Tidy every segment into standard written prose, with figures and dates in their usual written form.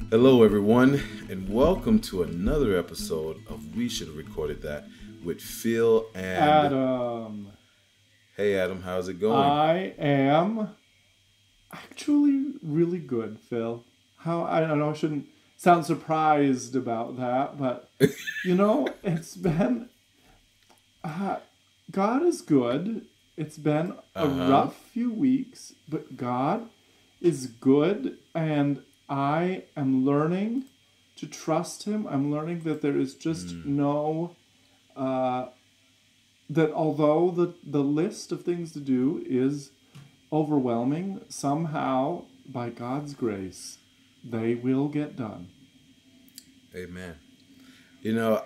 Hello, everyone, and welcome to another episode of We Should Have Recorded That with Phil and Adam, Hey, Adam, how's it going? I am actually really good, Phil. I don't know, I shouldn't sound surprised about that, but it's been, uh, God is good. It's been a Uh huh. rough few weeks, but God is good, and I am learning to trust Him. I'm learning that there is just Mm, no uh, that although the list of things to do is overwhelming, somehow, by God's grace, they will get done. amen.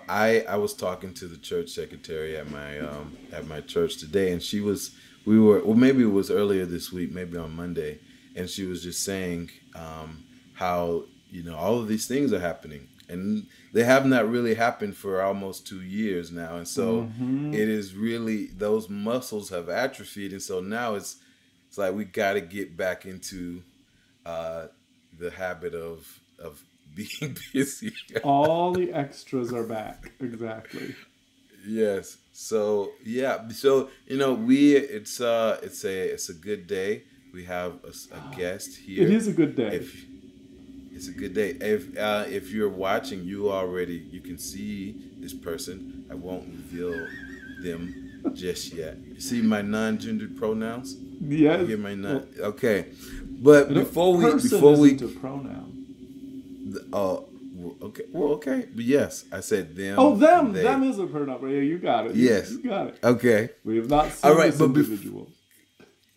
I was talking to the church secretary at my church today, and we were, well, maybe it was earlier this week, maybe on Monday, and she was just saying how all of these things are happening, and they have not really happened for almost 2 years now, and so Mm-hmm. it is really those muscles have atrophied, and so now it's like we got to get back into uh, the habit of being busy. All the extras are back. Exactly. Yes. So yeah. So we it's a good day. We have a guest It here. is a good day. If it's a good day, if you're watching, you can see this person. I won't reveal them just yet. You see my non-gendered pronouns. You Yes. hear my non? Well, Okay. But person before isn't we a pronoun. okay, well, okay, but yes, I said Oh, them and them. Them they. is a pronoun. Yeah, you got it. Yes. You got it. Okay. We have not All seen right, this but individual.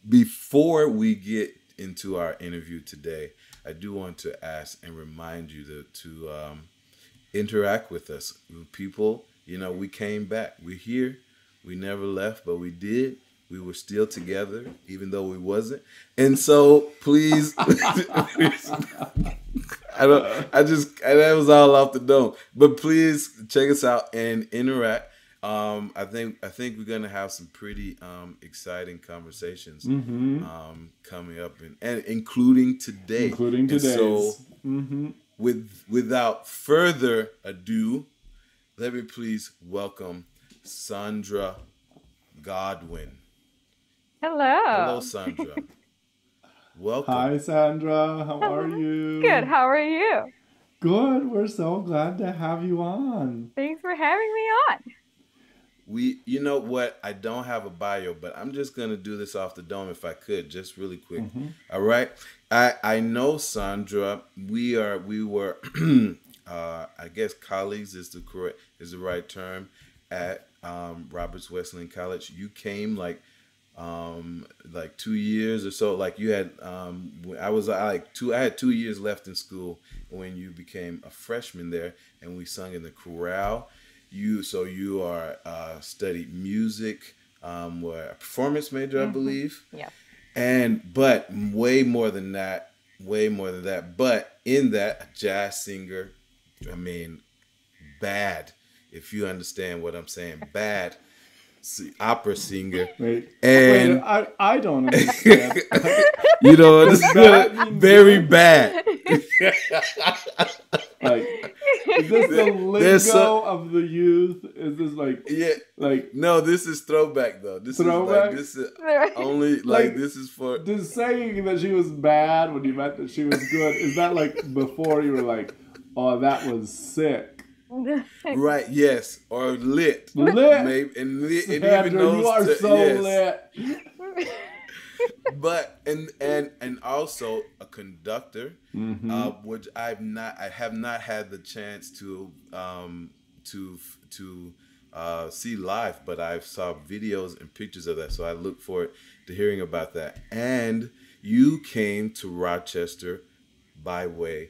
before we get into our interview today, I do want to ask and remind you to interact with us. People, we came back. We're here. We never left, but we did. We were still together, even though we wasn't. And so, please, that was all off the dome. But please check us out and interact. I think we're gonna have some pretty exciting conversations Mm-hmm. coming up, and including today. Including And so, today's. Mm-hmm. without further ado, let me please welcome Sandra Godwin. Hello, Hello. Sandra. Welcome. Hi, Sandra. How are Hello. Good. you? How are you? Good. We're so glad to have you on. Thanks for having me on. You know what? I don't have a bio, but I'm just gonna do this off the dome if I could, just really quick. Mm-hmm. All right. I know Sandra. We were, I guess colleagues is the right term at Roberts Wesleyan College. You came like 2 years or so. Like you had I had 2 years left in school when you became a freshman there, and we sung in the chorale. You are studied music, were a performance major, I Mm-hmm. believe, Yep. and but way more than that. But in that, a jazz singer. I mean, bad. If you understand what I'm saying, bad opera singer, Wait. Wait. and I don't understand. this Does bad mean very good? bad. Like, is this the There's some, lingo of the youth? Is this yeah. like No, this is throwback though. throwback? This is only Like, this is for does saying that she was bad when you meant that she was good, is that like before you were like, oh, that was sick? right. Yes, or lit, Lit! maybe, and even Sandra, you those. are so Yes, lit. but and also a conductor, Mm-hmm. which I have not had the chance to see live, but I saw videos and pictures of that, so I look forward to hearing about that. And you came to Rochester by way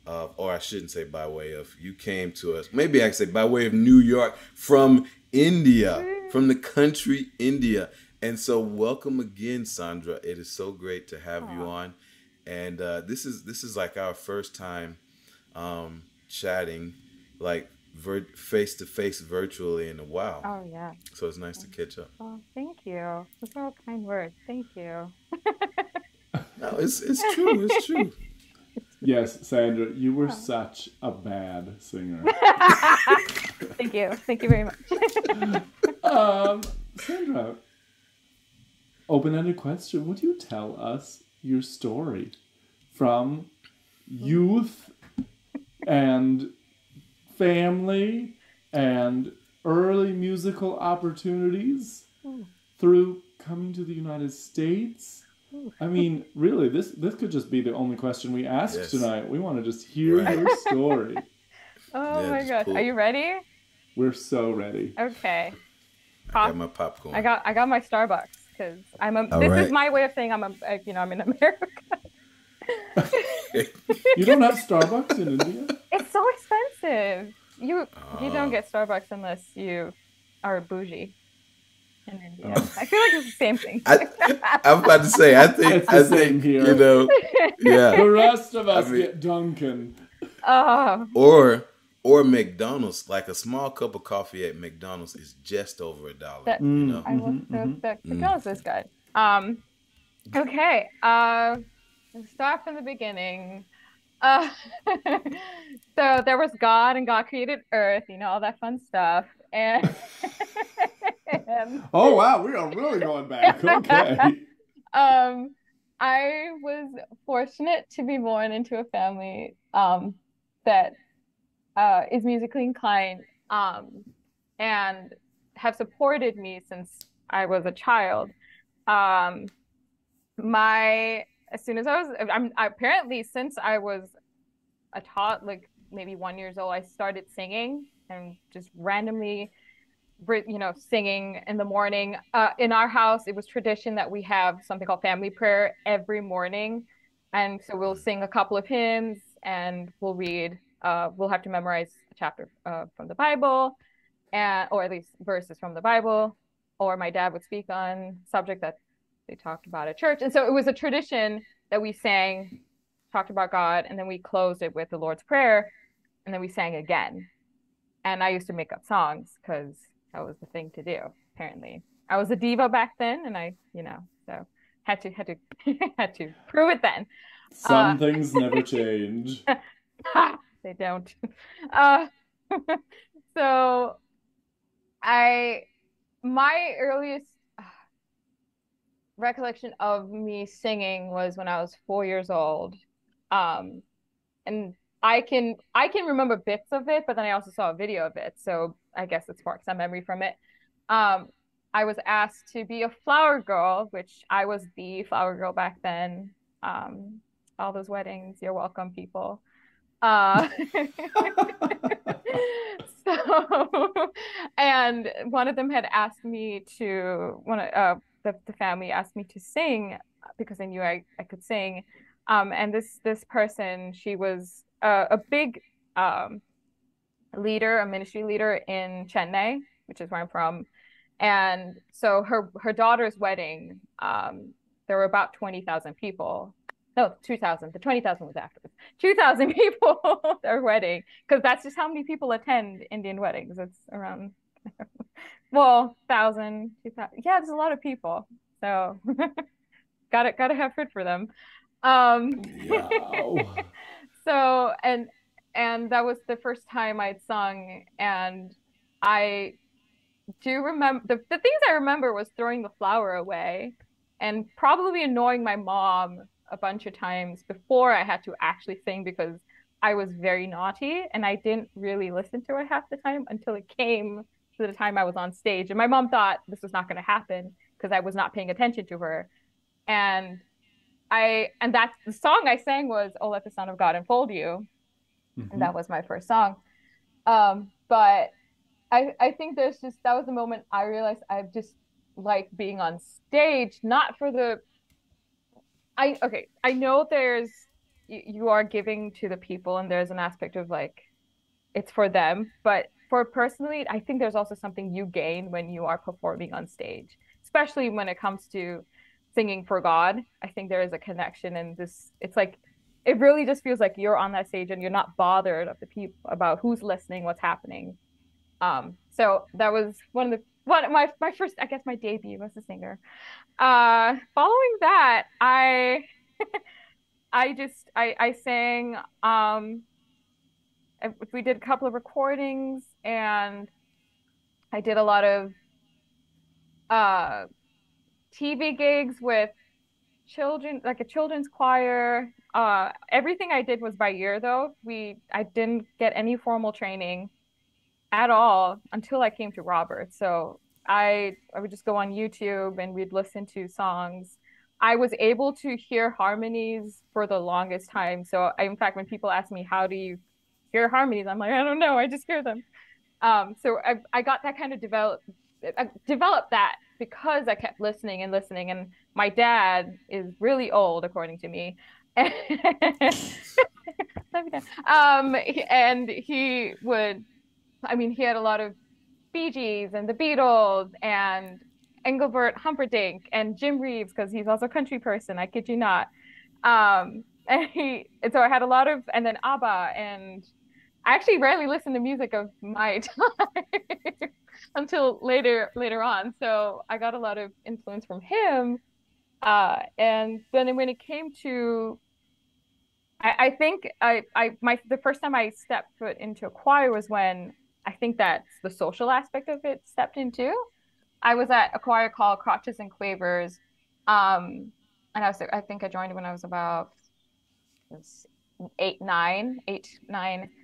of, or I shouldn't say by way of, you came to us, maybe I could say by way of New York from India, from the country India. And so, welcome again, Sandra. It is so great to have you Aw. on. And this is like our first time chatting, like face to face virtually in a while. Oh, yeah. So it's nice to catch up. Oh, thank you. Those are all kind words. Thank you. No, it's true. It's true. Yes, Sandra, you were Oh. such a bad singer. Thank you. Thank you very much. Sandra, open-ended question. Would you tell us your story from youth and family and early musical opportunities through coming to the United States? I mean, really, this could just be the only question we ask Yes. tonight. We want to just hear Right. your story. Oh Yeah, my just gosh. pull. Are you ready? We're so ready. Okay. I got my popcorn. I got my Starbucks because All this is right. my way of saying I'm in America. You don't have Starbucks in India? It's so expensive. You don't Uh, get Starbucks unless you are bougie in India. I feel like it's the same thing. I I'm about to say It's the I same think here. yeah. The rest of I us mean, get Dunkin'. Oh, or McDonald's, like a small cup of coffee at McDonald's is just over $1. that I will. The McDonald's is good. Okay. Let's start from the beginning. Uh, so there was God, and God created Earth. All that fun stuff. And Oh, wow, we are really going back. Okay. um, I was fortunate to be born into a family that is musically inclined and have supported me since I was a child. Um, my as soon as apparently since I was a tot like maybe 1 years old, I started singing and just randomly singing in the morning. In our house, it was tradition that we have something called family prayer every morning. And so we'll sing a couple of hymns and we'll have to memorize a chapter from the Bible, or at least verses from the Bible, or my dad would speak on subject that they talked about at church. And so it was a tradition that we sang, talked about God, and then we closed it with the Lord's Prayer, and then we sang again. And I used to make up songs because that was the thing to do, apparently. I was a diva back then, and so had to had to prove it then. Some things never change. They don't. Uh, so I my earliest recollection of me singing was when I was 4 years old. Um, and I can remember bits of it, but then I also saw a video of it, so I guess it sparked some memory from it. Um, I was asked to be a flower girl, which I was the flower girl back then. Um, all those weddings, you're welcome, people. Uh, so, and one of them had asked me to the family asked me to sing because they knew I could sing. And this person, she was a big leader, a ministry leader in Chennai, which is where I'm from. And so her daughter's wedding, there were about 20,000 people. No, 2,000. The 20,000 was afterwards. 2,000 people at their wedding, because that's just how many people attend Indian weddings. It's around, well, 1,000, 2,000. Yeah, there's a lot of people. So gotta have food for them. Um, Wow. so and that was the first time I'd sung, and I do remember the things I remember was throwing the flower away and probably annoying my mom a bunch of times before I had to actually sing because I was very naughty and I didn't really listen to it half the time until it came to the time I was on stage. And my mom thought this was not going to happen because I was not paying attention to her. And that's the song I sang was "Oh Let the Son of God Enfold You." And that was my first song. But I think that was the moment I realized I just like being on stage, not for I know you are giving to the people and there's an aspect of like, it's for them, but for personally, I think there's also something you gain when you are performing on stage, especially when it comes to singing for God. I think there is a connection and it's like, it really just feels like you're on that stage and you're not bothered of the people about who's listening, what's happening. So that was one of my first, I guess my debut as a singer. Following that, I sang we did a couple of recordings, and I did a lot of uh TV gigs with children, like a children's choir. Everything I did was by ear though. I didn't get any formal training at all until I came to Robert. So I would just go on YouTube and we'd listen to songs. I was able to hear harmonies for the longest time. So in fact, when people ask me, how do you hear harmonies? I'm like, I don't know. I just hear them. So I got that kind of I developed that because I kept listening and listening. And my dad is really old, according to me. And he would, I mean, he had a lot of Bee Gees and the Beatles and Engelbert Humperdinck and Jim Reeves because he's also a country person. I kid you not. And so I had a lot of, and then ABBA, and I actually rarely listen to music of my time until later on. So I got a lot of influence from him. And then when it came to, I think the first time I stepped foot into a choir was when I think that's the social aspect of it stepped into. I was at a choir called Crotches and Quavers. And I think I joined when I was about was 8, 9.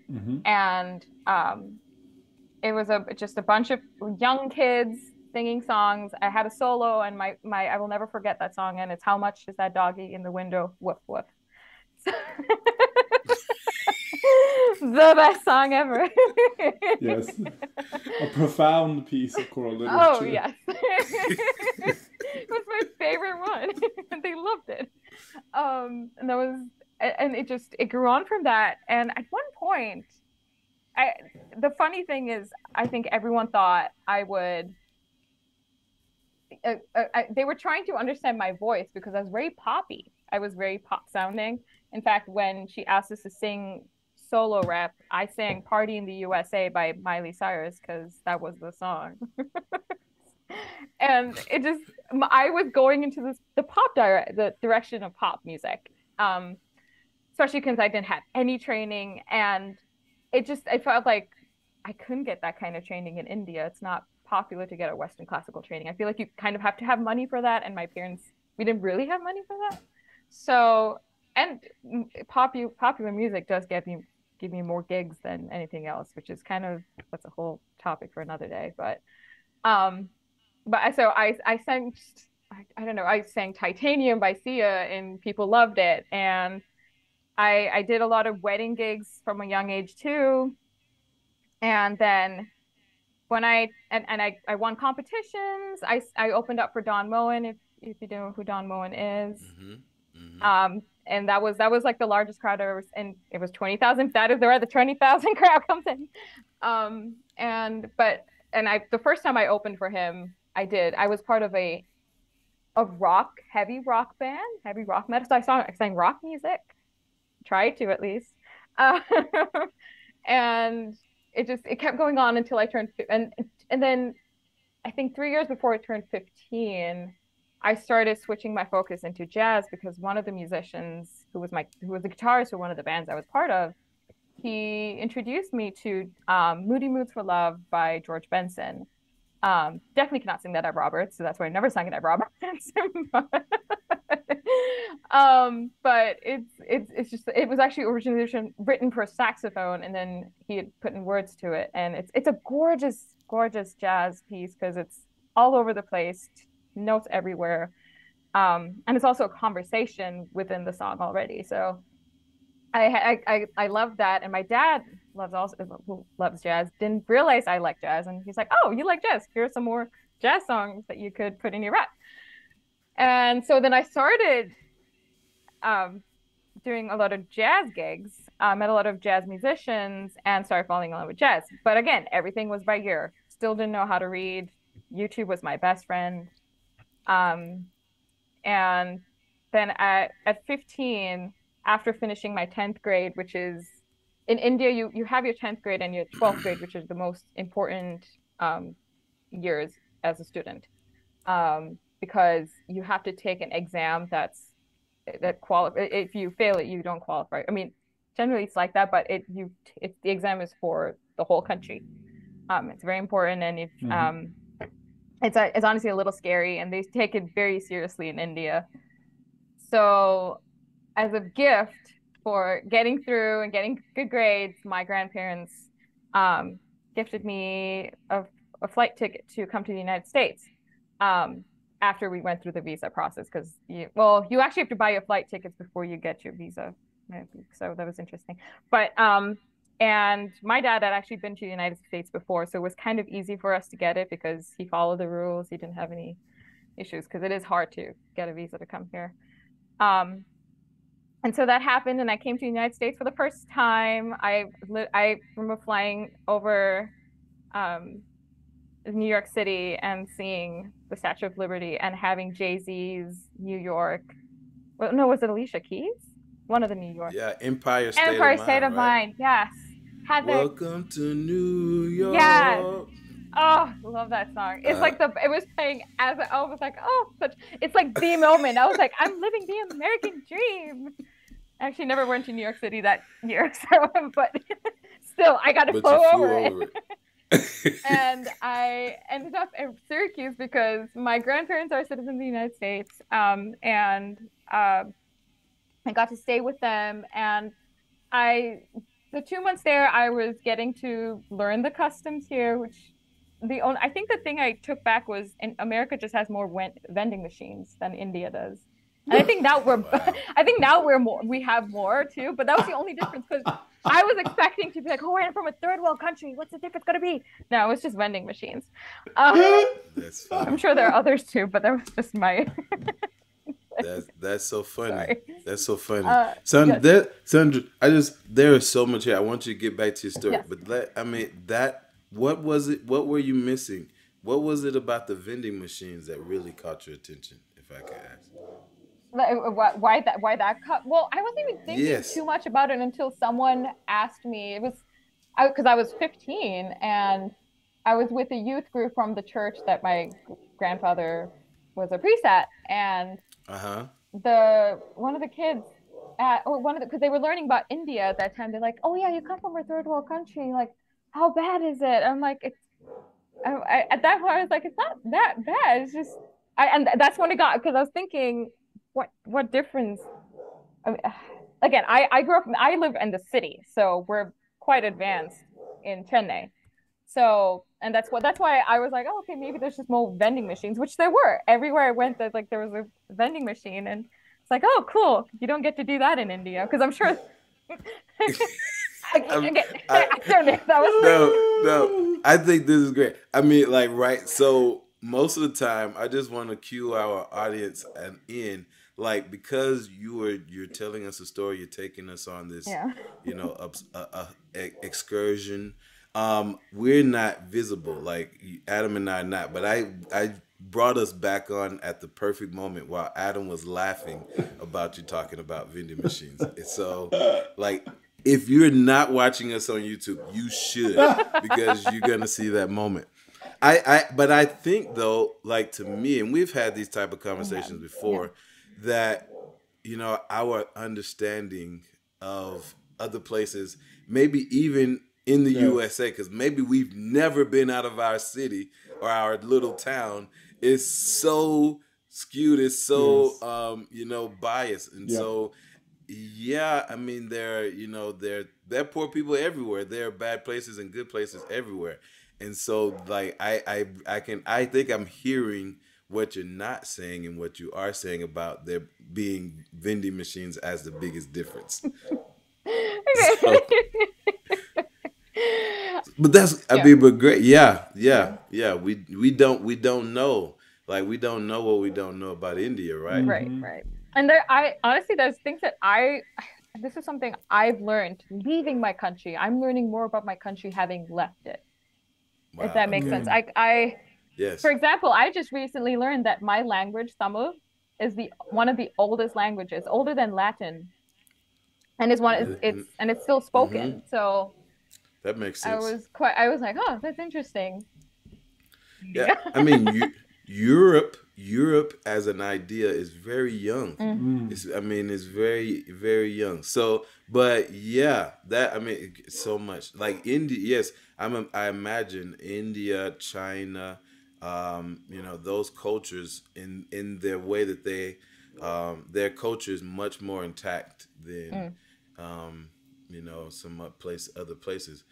Hmm. And it was just a bunch of young kids singing songs. I had a solo, and my I will never forget that song, and it's How Much Is That Doggy in the Window? Woof woof. The best song ever. Yes, a profound piece of choral Oh literature. yes. It was my favorite one. And they loved it. And that was and it grew on from that. And at one point, I the funny thing is I think everyone thought I would they were trying to understand my voice because I was very poppy. I was very pop sounding. In fact, when she asked us to sing solo rep, I sang Party in the USA by Miley Cyrus because that was the song. And I was going into the direction of pop music. Especially because I didn't have any training, and I felt like I couldn't get that kind of training in India. It's not popular to get a Western classical training. I feel like you kind of have to have money for that, and my parents, we didn't really have money for that. So, and popular music does give me more gigs than anything else, which is kind of that's a whole topic for another day. Um, so I sang I don't know, I sang Titanium by Sia and people loved it. And I did a lot of wedding gigs from a young age too. And then I won competitions. I opened up for Don Moen, if you know who Don Moen is. Mm-hmm. Mm-hmm. And that was like the largest crowd ever, and it was 20,000. That is where the 20,000 crowd comes in. And I the first time I opened for him, I was part of a heavy rock band, heavy rock metal. So I sang rock music, tried to at least. Uh, and it kept going on until I turned and then I think 3 years before I turned 15, I started switching my focus into jazz because one of the musicians who was the guitarist for one of the bands I was part of, he introduced me to Moody Moods for Love by George Benson. Definitely cannot sing that at Roberts, so that's why I never sang it at Roberts. But it's just it was actually originally written for saxophone, and then he had put in words to it, and it's a gorgeous jazz piece because it's all over the place, notes everywhere, and it's also a conversation within the song already. So I love that, and my dad who loves jazz didn't realize I like jazz, and he's like, "Oh, you like jazz? Here's some more jazz songs that you could put in your rap." And so then I started um, doing a lot of jazz gigs, met a lot of jazz musicians, and started falling in love with jazz. But again, everything was by ear. Still didn't know how to read. YouTube was my best friend. Um, and then at 15, after finishing my 10th grade, which is in India, you have your 10th grade and your 12th grade, which is the most important years as a student, because you have to take an exam that's that qualify. If you fail it, you don't qualify. I mean, generally it's like that, but the exam is for the whole country. It's very important, and if Mm-hmm. it's honestly a little scary, and they take it very seriously in India. So as a gift for getting through and getting good grades, my grandparents um, gifted me a flight ticket to come to the United States. Um, After we went through the visa process, because you actually have to buy your flight tickets before you get your visa. So that was interesting. But and my dad had actually been to the United States before, so it was kind of easy for us to get it because he followed the rules. He didn't have any issues because it is hard to get a visa to come here. Um, and so that happened, and I came to the United States for the first time. I remember flying over um, New York City and seeing the Statue of Liberty and having Jay-Z's New York. Well, no, was it Alicia Keys? One of the New York. Yeah, Empire State of Empire State Mind, of right? Mind. Yes. Had their Welcome to New yes. York. Oh, love that song. It's Uh, like it was playing I was like, oh, such it's like the moment. I was like, I'm living the American dream. I actually never went to New York City that year, so but still I got to but you flow flew over it. over it. And I ended up in Syracuse because my grandparents are citizens of the United States. And I got to stay with them. And I, the 2 months there, I was getting to learn the customs here, which I think the thing I took back was in America just has more vending machines than India does. And I think now Wow. I think now we have more too, but that was the only difference because I was expecting to be like, oh, I'm from a third world country. What's the difference gonna be? No, it's just vending machines. That's I'm funny. sure there are others too, but that was just my That's so funny. sorry. That's so funny. Yes, Sandra, there is so much here. I want you to get back to your story, yes. but what was it? What were you missing? What was it about the vending machines that really caught your attention? If I could ask. Why that cut? Well, I wasn't even thinking Yes. too much about it until someone asked me. It was because I was 15 and I was with a youth group from the church that my grandfather was a priest at, and Uh huh. the one of the kids at or one of the because they were learning about India at that time. They're like, "Oh yeah, you come from a third world country. Like, how bad is it?" I'm like, "It's." At that point, I was like, "It's not that bad. It's just." And that's when it got because I was thinking, what difference? I mean, again, I grew up. I live in the city, so we're quite advanced in Chennai. So, and that's why I was like, oh, okay, maybe there's just more vending machines, which there were everywhere I went. That like there was a vending machine, and it's like, oh, cool. You don't get to do that in India because I'm sure. I'm, Again, I I don't know if that was no. I think this is great. I mean, like, right. So most of the time, I just want to cue our audience and in, like, because you're telling us a story, you're taking us on this, yeah, excursion. We're not visible, like Adam and I are not. But I brought us back on at the perfect moment while Adam was laughing about you talking about vending machines. And so, like, if you're not watching us on YouTube, you should because you're gonna see that moment. But I think though, like to me, and we've had these type of yeah, conversations yeah, before, that our understanding of other places, maybe even in the Yes. USA, because maybe we've never been out of our city or our little town, is so skewed, is so Yes. biased, and Yep. so yeah, I mean there are poor people everywhere. There are bad places and good places everywhere. And so like I think I'm hearing what you're not saying and what you are saying about there being vending machines as the biggest difference. So but that's I yeah, mean but great. Yeah, yeah. yeah, yeah. We don't know. Like we don't know what we don't know about India, right? Right, Mm-hmm. right. And there, I honestly, there's things that this is something I've learned leaving my country. I'm learning more about my country having left it, if Wow, that makes okay. sense. Mm. For Yes. example, I just recently learned that my language, Tamil, is the one of the oldest languages, older than Latin, and is one, and it's still Mm-hmm. spoken. So That makes sense. I was like, oh, that's interesting. Yeah, Yeah. I mean, you. Europe as an idea is very young. Mm. Mm. It's, I mean, it's very, very young. So, but yeah, that, I mean, so much like India. Yes, I imagine India, China, those cultures in their way that their culture is much more intact than, Mm. um, some other places.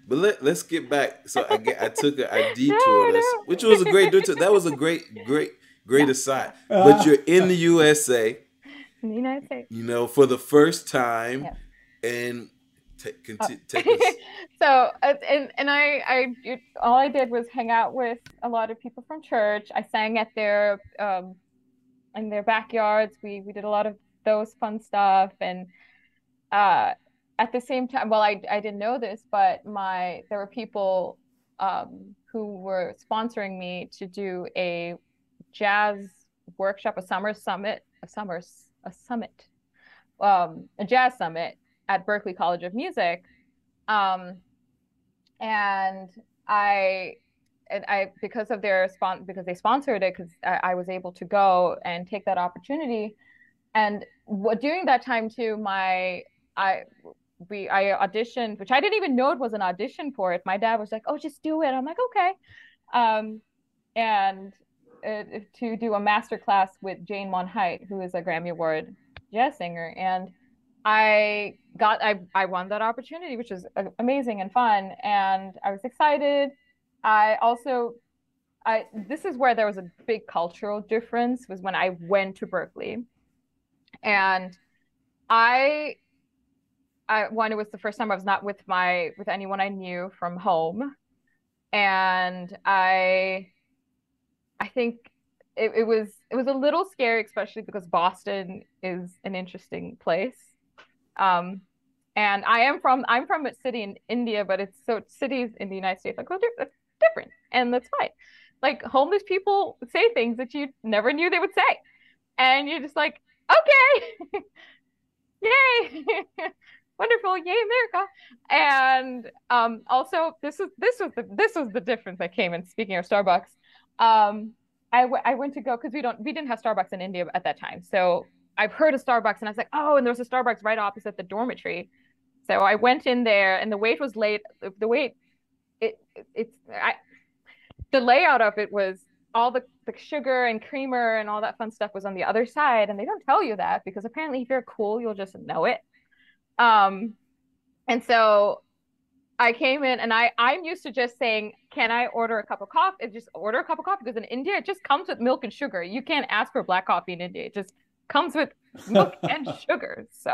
But let's get back. So I took I detoured No, us, which was a great no. detour. That was a great Yeah, aside. yeah. But Ah. you're in the USA, In the United States. for the first time, Yes. and Oh. take us. So, and all I did was hang out with a lot of people from church. I sang at their in their backyards. We did a lot of those fun stuff, and uh, at the same time, well, I didn't know this, but there were people who were sponsoring me to do a jazz workshop, a summer summit, a jazz summit at Berklee College of Music. Um, and I because of because they sponsored it, because I was able to go and take that opportunity. And during that time too, I I auditioned, which I didn't even know it was an audition for it. My dad was like, "Oh, just do it." I'm like, "Okay." Um, and to do a master class with Jane Monheit, who is a Grammy Award jazz singer, and I won that opportunity, which was amazing and fun, and I was excited. I also I This is where there was a big cultural difference, was when I went to Berklee, and I it was the first time I was not with anyone I knew from home, and I think it was a little scary, especially because Boston is an interesting place. Um, and I'm from a city in India, but cities in the United States, like, well, that's different, and that's fine. Like, homeless people say things that you never knew they would say, and you're just like, okay, yay, wonderful, yay, America. And also, this was the difference that came in. Speaking of Starbucks, um, I went to go, because we didn't have Starbucks in India at that time, so I've heard of Starbucks, and I was like, oh, and there was a Starbucks right opposite the dormitory. So I went in there, and the wait was late. The wait, it's the layout of it was all the sugar and creamer and all that fun stuff was on the other side, and they don't tell you that, because apparently if you're cool, you'll just know it. Um, and so I came in, and I'm used to just saying, "Can I order a cup of coffee?" Just order a cup of coffee, because in India it just comes with milk and sugar. You can't ask for black coffee in India. It just comes with milk and sugar. So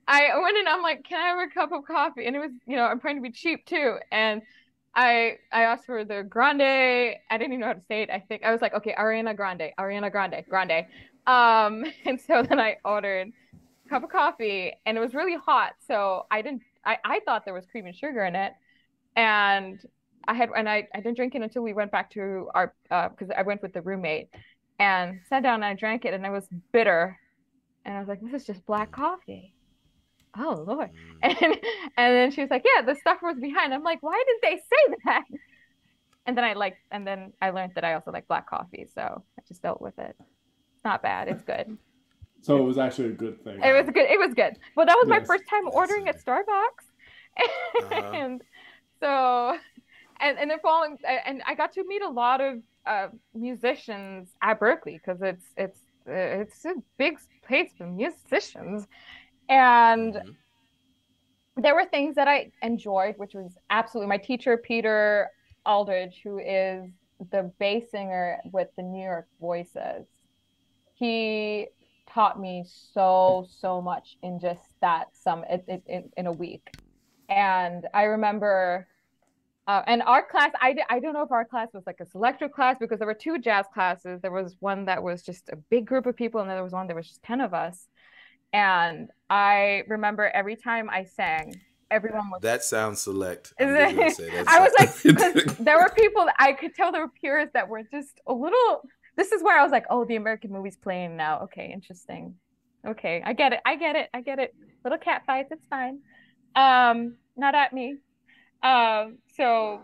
I went in, I'm like, "Can I have a cup of coffee?" And it was, I'm trying to be cheap too. And I asked for the grande. I didn't even know how to say it. I think I was like, "Okay, Ariana Grande, Ariana Grande, Grande." And so then I ordered cup of coffee, and it was really hot, so I thought there was cream and sugar in it, and I didn't drink it until we went back to our because I went with the roommate, and sat down, and I drank it, and it was bitter, and I was like, this is just black coffee. Oh Lord. Mm. And then she was like, yeah, the stuff was behind. I'm like, why did they say that? And then I learned that I also like black coffee, so I just dealt with it. It's not bad, it's good. So it It's was actually a good thing. It was Wow, good. It was good. Well, that was my Yes. first time that's ordering at Starbucks. uh huh. And so, and then following, and I got to meet a lot of musicians at Berklee, because it's a big place for musicians. And Hmm. there were things that I enjoyed, which was absolutely my teacher, Peter Aldridge, who is the bass singer with the New York Voices. He taught me so much in just in a week. And I remember, and our class, I don't know if our class was like a selector class, because there were two jazz classes. There was one that was just a big group of people, and then there was one that was just 10 of us. And I remember every time I sang, everyone was That sounds select. I'm just gonna say that I was like, because sounds. there were people that I could tell, there were purists that were just a little. This is where I was like, oh, the American movie's playing now. Okay, interesting. Okay, I get it. I get it. I get it. Little cat fights, it's fine. Not at me. So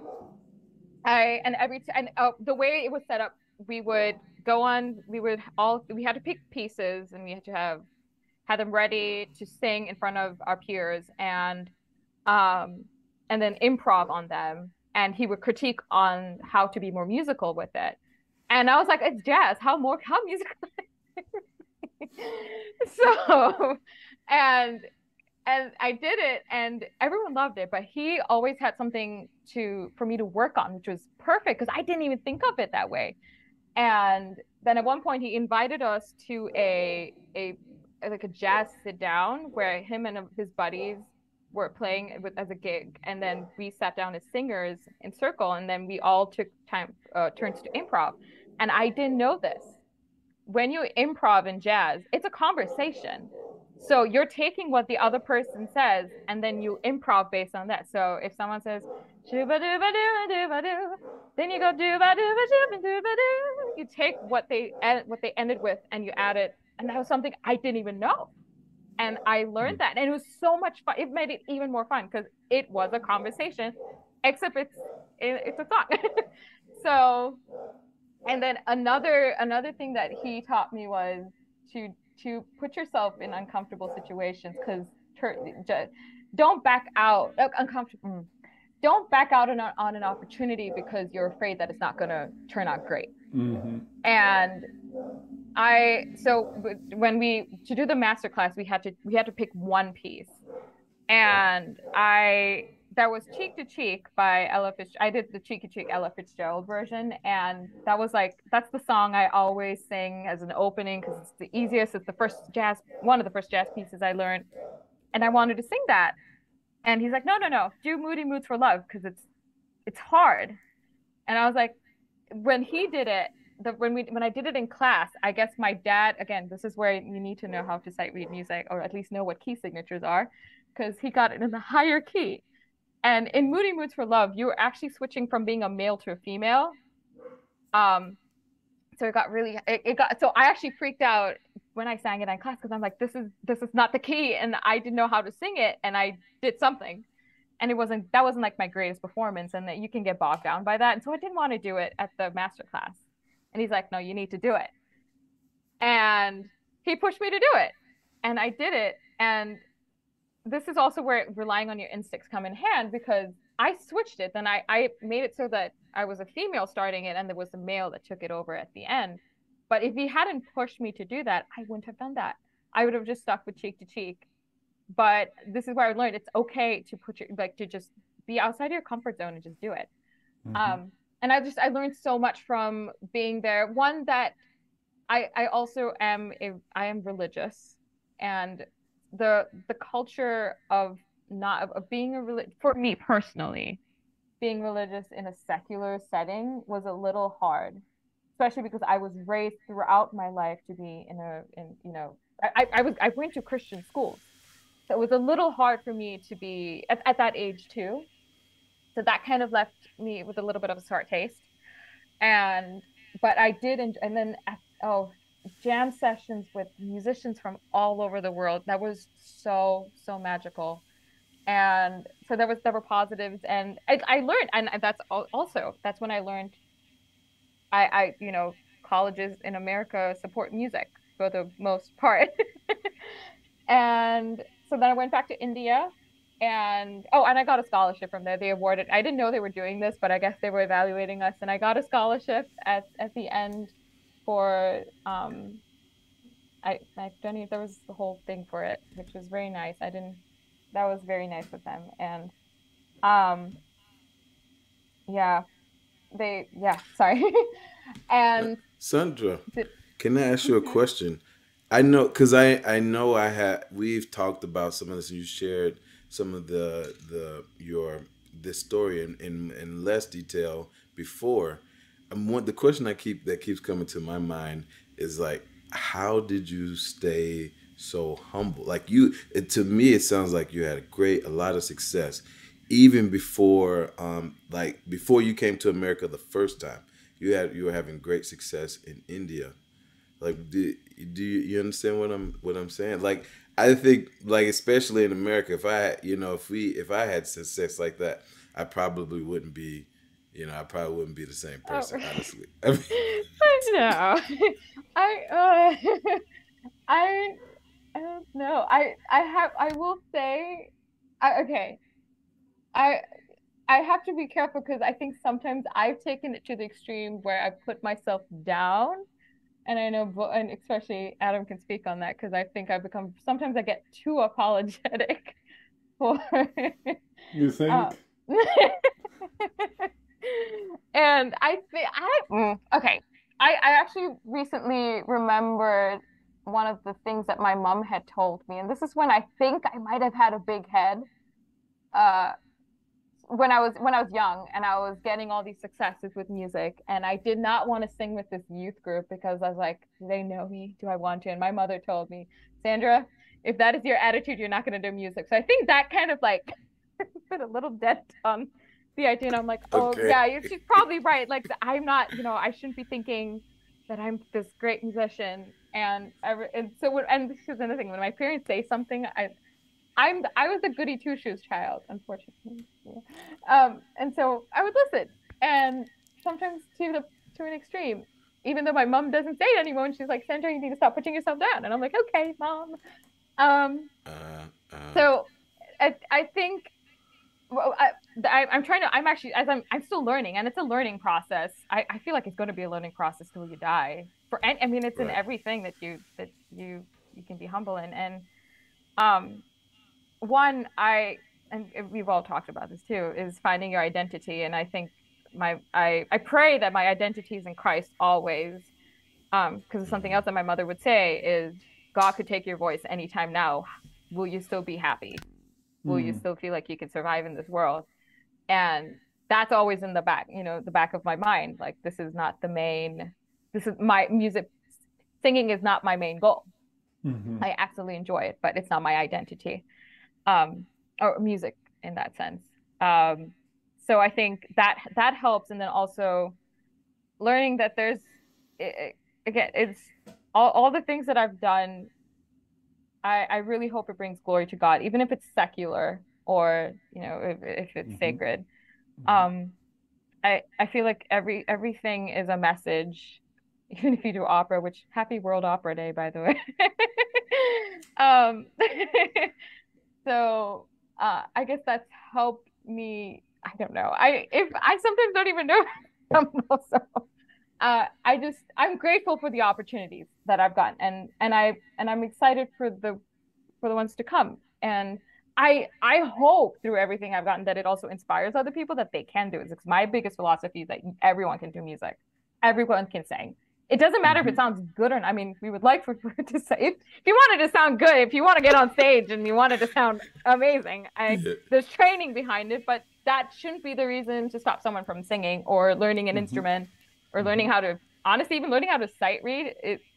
I and every t and the way it was set up we would go on, we had to pick pieces and we had to have them ready to sing in front of our peers um and then improv on them. And he would critique on how to be more musical with it. And I was like, it's jazz. How musical? So, and I did it and everyone loved it, but he always had something to for me to work on, which was perfect because I didn't even think of it that way. And then at one point he invited us to a like a jazz sit down where him and his buddies were playing with as a gig, and then we sat down as singers in circle, and then we all took turns to improv. And I didn't know this, when you improv in jazz, it's a conversation. So you're taking what the other person says and then you improv based on that. So if someone says shooba dooba dooba dooba doo, then you go dooba dooba dooba dooba doo. You take what they ended with and you add it. And that was something I didn't even know. And I learned that. And it was so much fun. It made it even more fun because it was a conversation, except it's a song. So, and then another thing that he taught me was to put yourself in uncomfortable situations, because don't back out uncomfortable don't back out on an opportunity because you're afraid that it's not going to turn out great. Mm-hmm. And when we to do the master class, we had to pick one piece, and I that was Cheek to Cheek by Ella Fitzgerald. I did the Cheek to Cheek Ella Fitzgerald version, and that's the song I always sing as an opening because it's the easiest. It's one of the first jazz pieces I learned, and I wanted to sing that. And he's like, no, no, no, do Moody Moods for Love because it's hard. And I was like, when he did it, when I did it in class, I guess my dad, again, this is where you need to know how to sight read music, or at least know what key signatures are, because he got it in the higher key. And in Moody Moods for Love, you were actually switching from being a male to a female. So it got so I actually freaked out when I sang it in class because I'm like, this is not the key, and I didn't know how to sing it, and I did something, and that wasn't like my greatest performance, and that you can get bogged down by that, and so I didn't want to do it at the master class. And he's like, no, you need to do it, and he pushed me to do it, and I did it. And this is also where relying on your instincts come in hand, because I switched it. Then I made it so that I was a female starting it and there was a male that took it over at the end. But if he hadn't pushed me to do that, I wouldn't have done that. I would have just stuck with Cheek to Cheek. But this is where I learned it's okay to to just be outside your comfort zone and just do it. Mm-hmm. And I learned so much from being there. One, that I also I am religious, and the culture of not of being for me personally, being religious in a secular setting was a little hard, especially because I was raised throughout my life to be in I went to Christian schools, so it was a little hard for me to be at that age too. So that kind of left me with a little bit of a sour taste. And but I did, and then jam sessions with musicians from all over the world. That was so magical. And so there were positives, and I learned, and that's when I learned colleges in America support music for the most part. And so then I went back to India, and I got a scholarship from there. They awarded, I didn't know they were doing this, but I guess they were evaluating us, and I got a scholarship at the end for I don't even, there was the whole thing for it, which was very nice. That was very nice of them. And um yeah, sorry. And Sandra, the, can I ask you a mhm, question? I know, because I know we've talked about some of this, and you shared some of this story in less detail before. The question that keeps coming to my mind is like, how did you stay so humble? Like to me, it sounds like you had a lot of success, even before, before you came to America the first time. You were having great success in India. Like, you understand what I'm saying? Like, I think, like, especially in America, if if I had success like that, I probably wouldn't be, I probably wouldn't be the same oh, person, honestly. I mean, No. I I I don't know. I will say okay. I I have to be careful because I think sometimes I've taken it to the extreme where I put myself down. And I know, and especially Adam can speak on that because I think I become sometimes I get too apologetic for You uh, think? and I think okay. I actually recently remembered one of the things that my mom had told me, and this is when I think I might have had a big head. Uh, when I was young and I was getting all these successes with music, and I did not want to sing with this youth group because I was like, do they know me? Do I want to? And my mother told me, Sandra, if that is your attitude, you're not going to do music. So I think that kind of like put a little dent on the idea. And I'm like, oh Okay. yeah, she's probably right. Like I'm not, I shouldn't be thinking that I'm this great musician. And so and this is another thing. When my parents say something, I was a goody two shoes child, unfortunately. Yeah. And so I would listen, and sometimes to an extreme. Even though my mom doesn't say it anymore, and she's like, "Sandra, you need to stop putting yourself down," and I'm like, "Okay, mom." Um, Uh, so I think well, I'm trying to. I'm actually as I'm still learning, and it's a learning process. I feel like it's going to be a learning process till you die. I mean, it's in right. everything that you can be humble in, and um one and we've all talked about this too is finding your identity, and I think I pray that my identity is in Christ always, because something Mm-hmm. else that my mother would say is God could take your voice anytime now, will you still be happy, will you Mm. still feel like you can survive in this world? And that's always in the back, the back of my mind, like this is my music, singing is not my main goal. Hmm. I absolutely enjoy it, but it's not my identity, um, or music in that sense. Um, so I think that helps, and then also learning that again, it's all the things that I've done. I really hope it brings glory to God, even if it's secular or if it's Hmm. sacred. Hmm. Um, I feel like everything is a message, even if you do opera, which happy World Opera Day, by the way. um, So I guess that's helped me. I don't know. If I sometimes don't even know. Also, I'm grateful for the opportunities that I've gotten, and I'm excited for the ones to come. And I hope through everything I've gotten that it also inspires other people that they can do it. Because my biggest philosophy is that everyone can do music, everyone can sing. It doesn't matter if it Hmm. sounds good or not. I mean, we would like for it to say if you wanted to sound good, if you want to get on stage and you wanted to sound amazing, Yeah. there's training behind it, but that shouldn't be the reason to stop someone from singing or learning an Hmm. instrument or learning Hmm. how to honestly even learning how to sight read.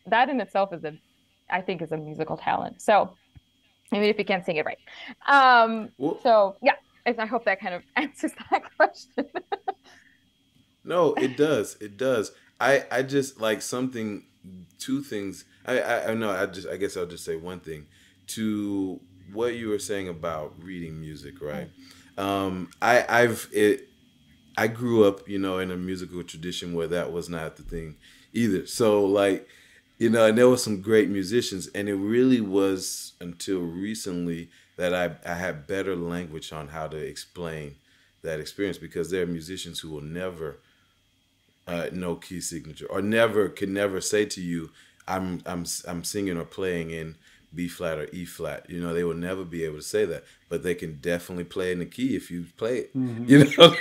That in itself I think is a musical talent. So even if you can't sing it right. Um, Well, so yeah, I hope that kind of answers that question. no, it does. It does. I just like something, two things. I know. I guess I'll just say one thing to what you were saying about reading music, right? Mm. I grew up, in a musical tradition where that was not the thing either. So like, and there were some great musicians, and it really was until recently that I had better language on how to explain that experience because there are musicians who will never know key signature or never say to you, I'm singing or playing in B flat or E flat. They will never be able to say that, but they can definitely play in the key if you play it. Hmm.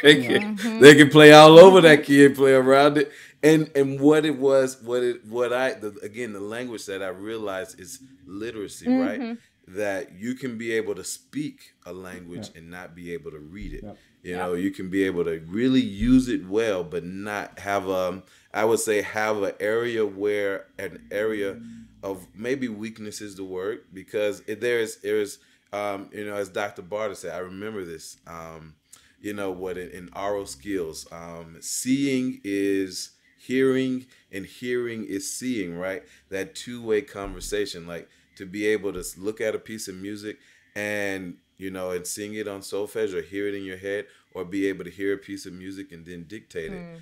They Yeah. can Mm-hmm. they can play all over Mm-hmm. that key and play around it. And what it was, again, the language that I realized is literacy, right? Mm-hmm. That you can be able to speak a Yeah. language and not be able to read it. Yeah. Yeah. You can be able to really use it well, but not have I would say have an area of maybe weakness is the word because there's as Dr. Barter said, I remember this. What in oral skills, seeing is hearing and hearing is seeing, right? That two-way conversation, like to be able to look at a piece of music and and sing it on solfege or hear it in your head or be able to hear a piece of music and then dictate it. Mm.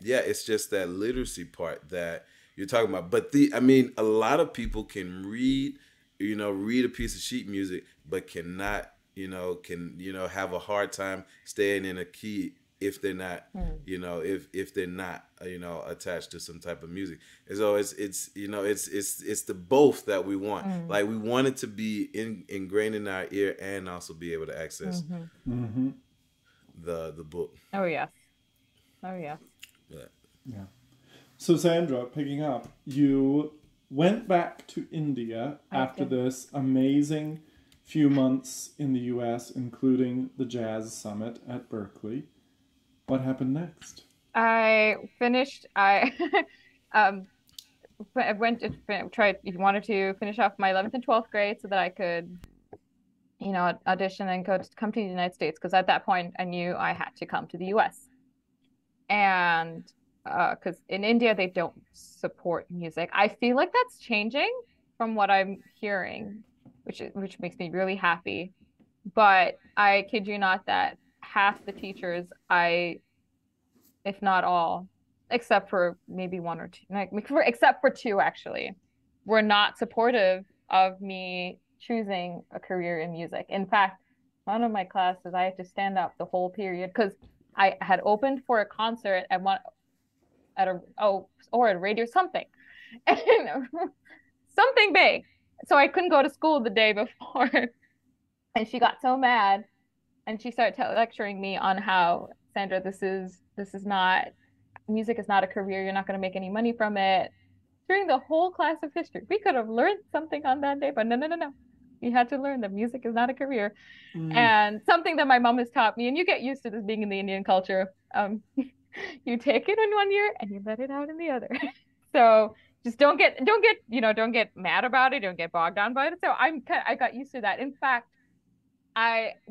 yeah, it's just that literacy part that you're talking about. But I mean, a lot of people can read, read a piece of sheet music, but cannot, have a hard time staying in a key if they're not, Mm. if they're not, attached to some type of music. And so it's the both that we want. Mm. Like we want it to be ingrained in our ear and also be able to access Mm-hmm. the book. Oh yes. Oh yes. But, Yeah. So Sandra, picking up, you went back to India after this amazing few months in the U.S., including the Jazz Summit at Berkeley. What happened next? I finished. Um, I went to wanted to finish off my 11th and 12th grade so that I could, audition and come to the United States because at that point I knew I had to come to the U.S. And because in India they don't support music. I feel like that's changing from what I'm hearing, which makes me really happy. But I kid you not that half the teachers if not all, except for maybe one or two, except for two actually, were not supportive of me choosing a career in music. In fact, one of my classes, I had to stand up the whole period because I had opened for a concert or at a radio something, and something big. So I couldn't go to school the day before, and she got so mad, and she started lecturing me on how, Sandra, this is not, music is not a career. You're not going to make any money from it. During the whole class of history, we could have learned something on that day, but no. We had to learn that music is not a career. And something that my mom has taught me, and you get used to this being in the Indian culture, you take it in one ear and you let it out in the other. So just don't get mad about it. Don't get bogged down by it. So I got used to that. In fact,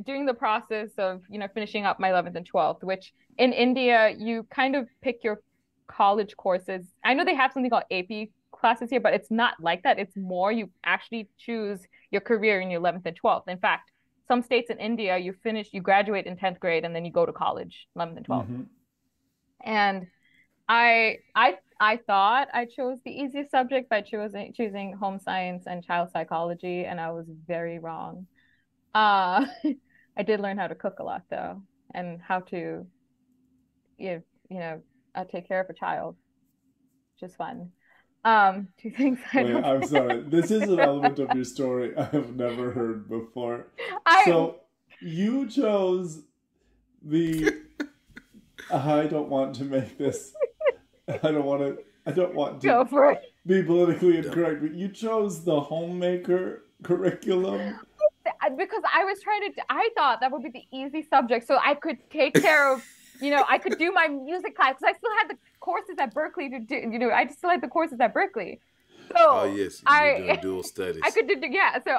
during the process of, finishing up my 11th and 12th, which in India, you kind of pick your college courses. I know they have something called AP classes here, but it's not like that. It's more you actually choose your career in your 11th and 12th. In fact, some states in India, you graduate in 10th grade and then you go to college, 11th and 12th. Mm-hmm. And I thought I chose the easiest subject by choosing home science and child psychology, and I was very wrong. I did learn how to cook a lot though, and how to, take care of a child, which is fun. Two things I Wait, don't. I'm sorry. This is an element of your story I have never heard before. I So you chose the. I don't want to make this. I don't want go to for it. be politically incorrect, but you chose the homemaker curriculum. Because I thought that would be the easy subject, so I could take care of, I could do my music class because I still had the courses at Berkeley to do. I still had the courses at Berkeley. So oh yes, you're doing dual studies. I could do, yeah. So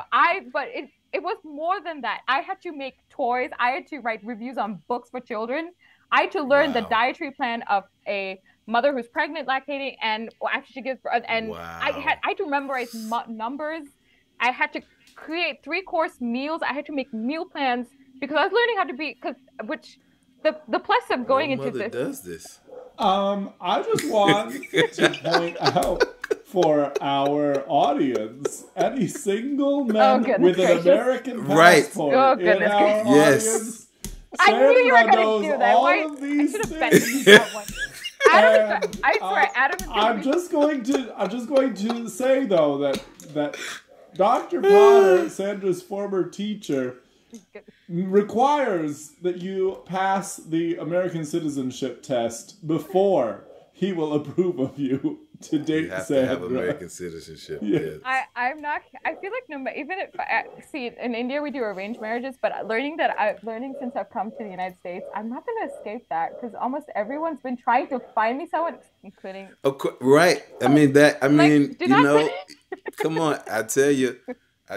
but it was more than that. I had to make toys. I had to write reviews on books for children. I had to learn the dietary plan of a mother who's pregnant, lactating, and after she gives birth. And I had to memorize numbers. I had to create 3-course meals. I had to make meal plans because I was learning how to the plus of going into this. Does this? I just want to point out for our audience, any single man with an American passport in our audience. I knew you were going to do that. All of these things. Adam, I swear, Adam. I'm just going to say though that Dr. Potter, Sandra's former teacher, requires that you pass the American citizenship test before he will approve of you to date you have Sandra. To have American citizenship. Yes. I'm not. I feel like even if see in India we do arranged marriages, but learning since I've come to the United States, I'm not going to escape that because almost everyone's been trying to find me someone, including. Right. I mean, like, come on. I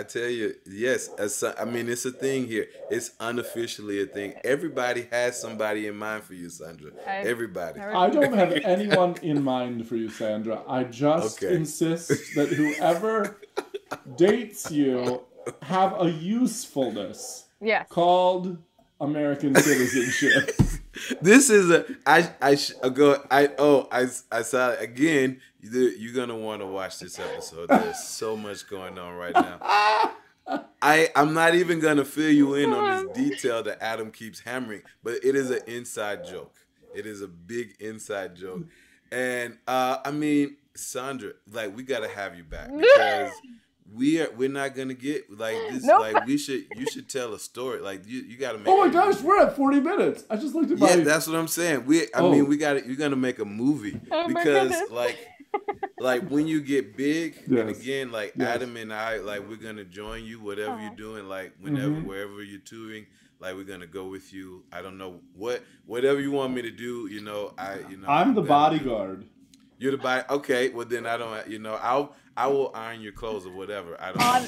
tell you, yes. I mean, it's a thing here. It's unofficially a thing. Everybody has somebody in mind for you, Sandra. Everybody. I don't have anyone in mind for you, Sandra. I just insist that whoever dates you have a usefulness called American citizenship. This is a I go I saw it again. You're gonna want to watch this episode. There's so much going on right now. I'm not even gonna fill you in on this detail that Adam keeps hammering, but it is an inside joke. It is a big inside joke, and I mean, Sandra, like we gotta have you back because we're not gonna get like this. Nope. Like you should tell a story. Like you gotta make. Oh my a gosh, movie. we're at 40 minutes. I just looked at Yeah, my. that's what I'm saying. I Oh. mean, we got you're gonna make a movie Oh my because goodness. like when you get big, and Yes. again, like Yes. Adam and I, like we're gonna join you, whatever you're doing, like whenever, Mhm. wherever you're touring, like we're gonna go with you. I don't know whatever you want me to do, I'm the gonna do. bodyguard. You're the body. Okay, well then I don't, I will iron your clothes or whatever. I don't. On,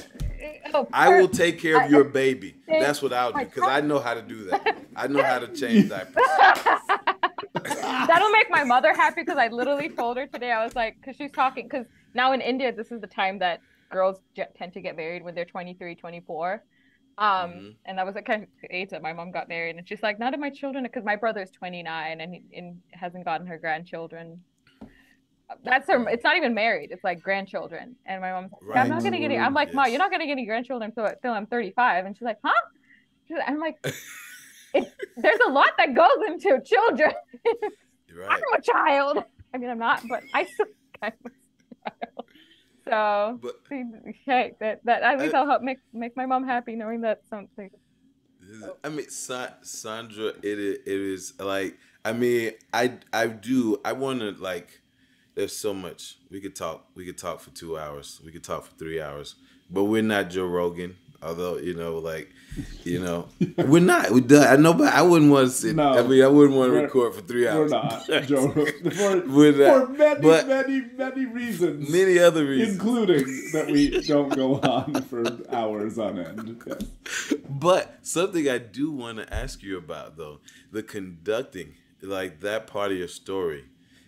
know. I will take care of your baby. That's what I'll do my because I know how to do that. I know how to change diapers. That'll make my mother happy because I literally told her today, I was like, because she's talking, because now in India, this is the time that girls tend to get married when they're 23, 24. And that was the kind of age that my mom got married. And she's like, none of my children, because my brother's 29 and hasn't gotten her grandchildren. It's not even married. It's like grandchildren. And my mom's like, I'm not going to get any. I'm like, Ma, you're not going to get any grandchildren till I'm 35. And she's like, huh? I'm like, there's a lot that goes into children. Right. I'm a child. I mean, I'm not, but I still kind of a child. So, But hey, that at least I'll help make my mom happy knowing that something. I mean, Sandra, it is like, I mean, I want to like. There's so much we could talk. We could talk for 2 hours. We could talk for 3 hours. But we're not Joe Rogan. Although we're not. We done. I know, but I wouldn't want to sit. No, I mean, I wouldn't want to record for 3 hours. We're not, Joe. We're not. For many reasons. Many other reasons. Including that we don't go on for hours on end. Yes. But something I do want to ask you about, though, the conducting, like that part of your story.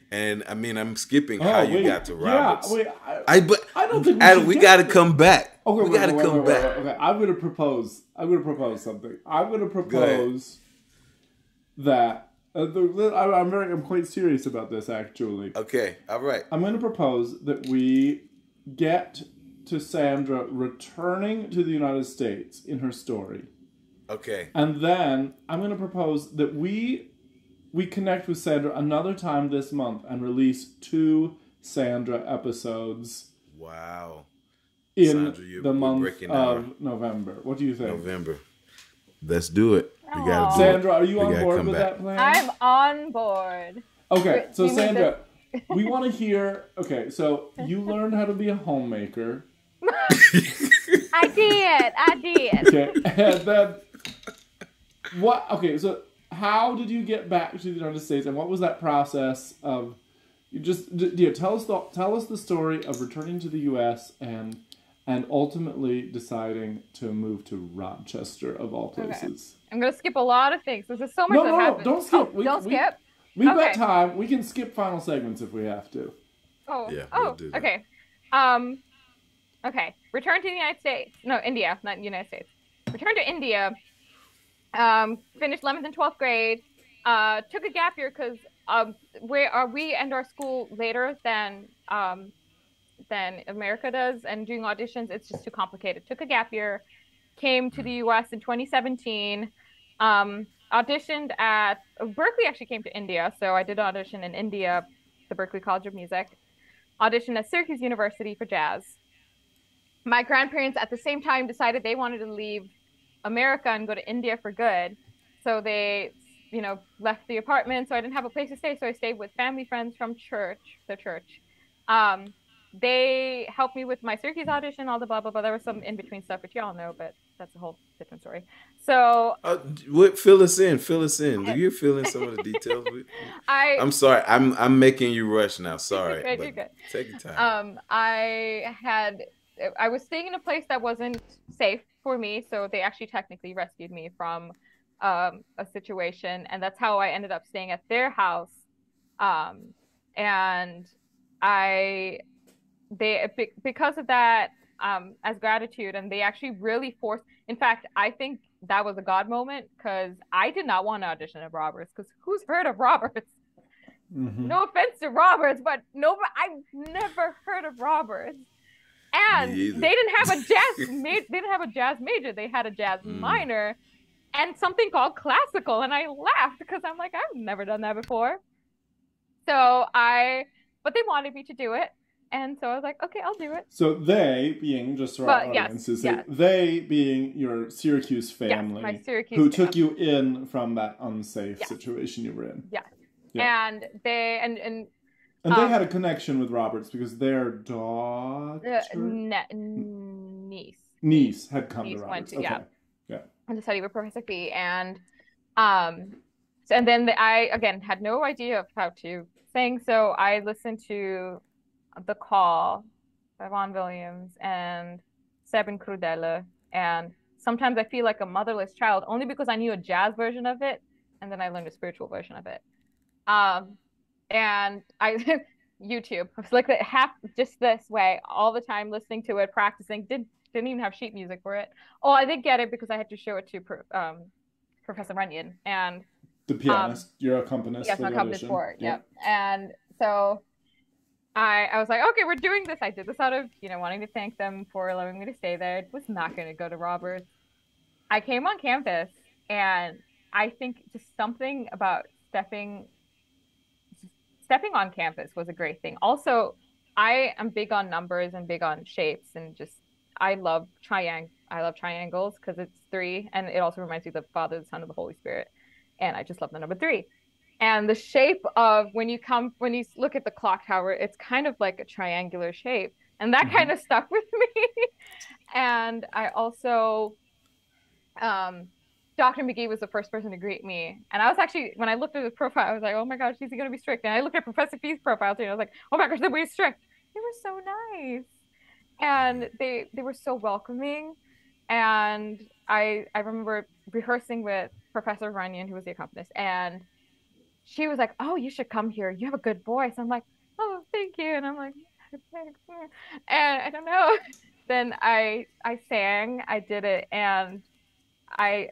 And I mean, I'm skipping how you got to Roberts. Yeah, I don't think we got to come back. Okay, we got to come back. Okay, I'm going to propose something. I'm going to propose that I'm quite serious about this, actually. Okay, all right. I'm going to propose that we get to Sandra returning to the United States in her story. Okay. And then I'm going to propose that we connect with Sandra another time this month and release 2 Sandra episodes. Wow. In Sandra, the month of November. What do you think? November. Let's do it. We gotta do Sandra, it. are you on board with back. that plan? I'm on board. Okay, so Sandra, we want to hear. Okay, so you learned how to be a homemaker. I did. Okay, and then what? Okay, so how did you get back to the United States, and what was that process of? Tell us the story of returning to the U.S. and ultimately deciding to move to Rochester of all places. Okay. I'm gonna skip a lot of things. There's so much that happens. Don't skip. Don't skip. We've got time. We can skip final segments if we have to. Oh, yeah, we'll do that. Okay. Okay. Return to the United States. No, India, not United States. Return to India. Finished 11th and 12th grade. Took a gap year because we end our school later than America does, and doing auditions, it's just too complicated. Took a gap year. Came to the U.S. in 2017. Auditioned at Berkeley. Actually came to India, so I did audition in India, the Berkeley College of Music. Auditioned at Syracuse University for jazz. My grandparents at the same time decided they wanted to leave America and go to India for good, so they, left the apartment. So I didn't have a place to stay, so I stayed with family friends from the church. They helped me with my Syracuse audition, all the blah, blah, blah. There was some in-between stuff, which y'all know, but that's a whole different story. So... fill us in. Do you fill in some of the details? I'm sorry. I'm making you rush now. Sorry. You're good. Take your time. I was staying in a place that wasn't safe for me, so they actually technically rescued me from a situation, and that's how I ended up staying at their house. Because of that, as gratitude, and they actually really forced. In fact, I think that was a God moment because I did not want to audition at Roberts because who's heard of Roberts? Mm-hmm. No offense to Roberts, but nobody, I've never heard of Roberts. Me And either. they didn't have a jazz they didn't have a jazz major. They had a jazz Mm. minor and something called classical. And I laughed because I'm like, I've never done that before. So but they wanted me to do it. And so I was like, okay, I'll do it. So they being, just so our But yes, audiences, yes, they being your Syracuse yes, family, my Syracuse who family. took you in from that unsafe Yes. situation you were in. Yes. Yeah. And they And they had a connection with Roberts because their daughter niece had come niece to went Roberts. to Okay. Yeah. and to study with Professor Fee. And so, and then I again had no idea of how to sing, so I listened to The Call by Vaughan Williams and Sabin Crudele, and sometimes I feel like a motherless child only because I knew a jazz version of it, and then I learned a spiritual version of it. And I YouTube, I was like half just this way all the time, listening to it, practicing. Didn't even have sheet music for it. Oh, I did get it because I had to show it to Professor Runyon and The pianist, your accompanist yes, for my the accompanist audition. for it. Yep. And so I was like, okay, we're doing this. I did this out of, wanting to thank them for allowing me to stay there. It was not going to go to Roberts. I came on campus and I think just something about stepping on campus was a great thing. Also, I am big on numbers and big on shapes and just I love triangles because it's three and it also reminds me of the Father, the Son, and the Holy Spirit. And I just love the number three. And the shape of when you look at the clock tower, it's kind of like a triangular shape. And that kind of stuck with me. And I also Dr. McGee was the first person to greet me. And I was actually, when I looked at his profile, I was like, oh my gosh, is he going to be strict? And I looked at Professor Fee's profile too. And I was like, oh my gosh, they're way strict. They were so nice. And they were so welcoming. And I remember rehearsing with Professor Runyon, who was the accompanist. And she was like, oh, you should come here. You have a good voice. I'm like, oh, thank you. And I'm like, thanks. And I don't know. Then I sang, I did it. And I,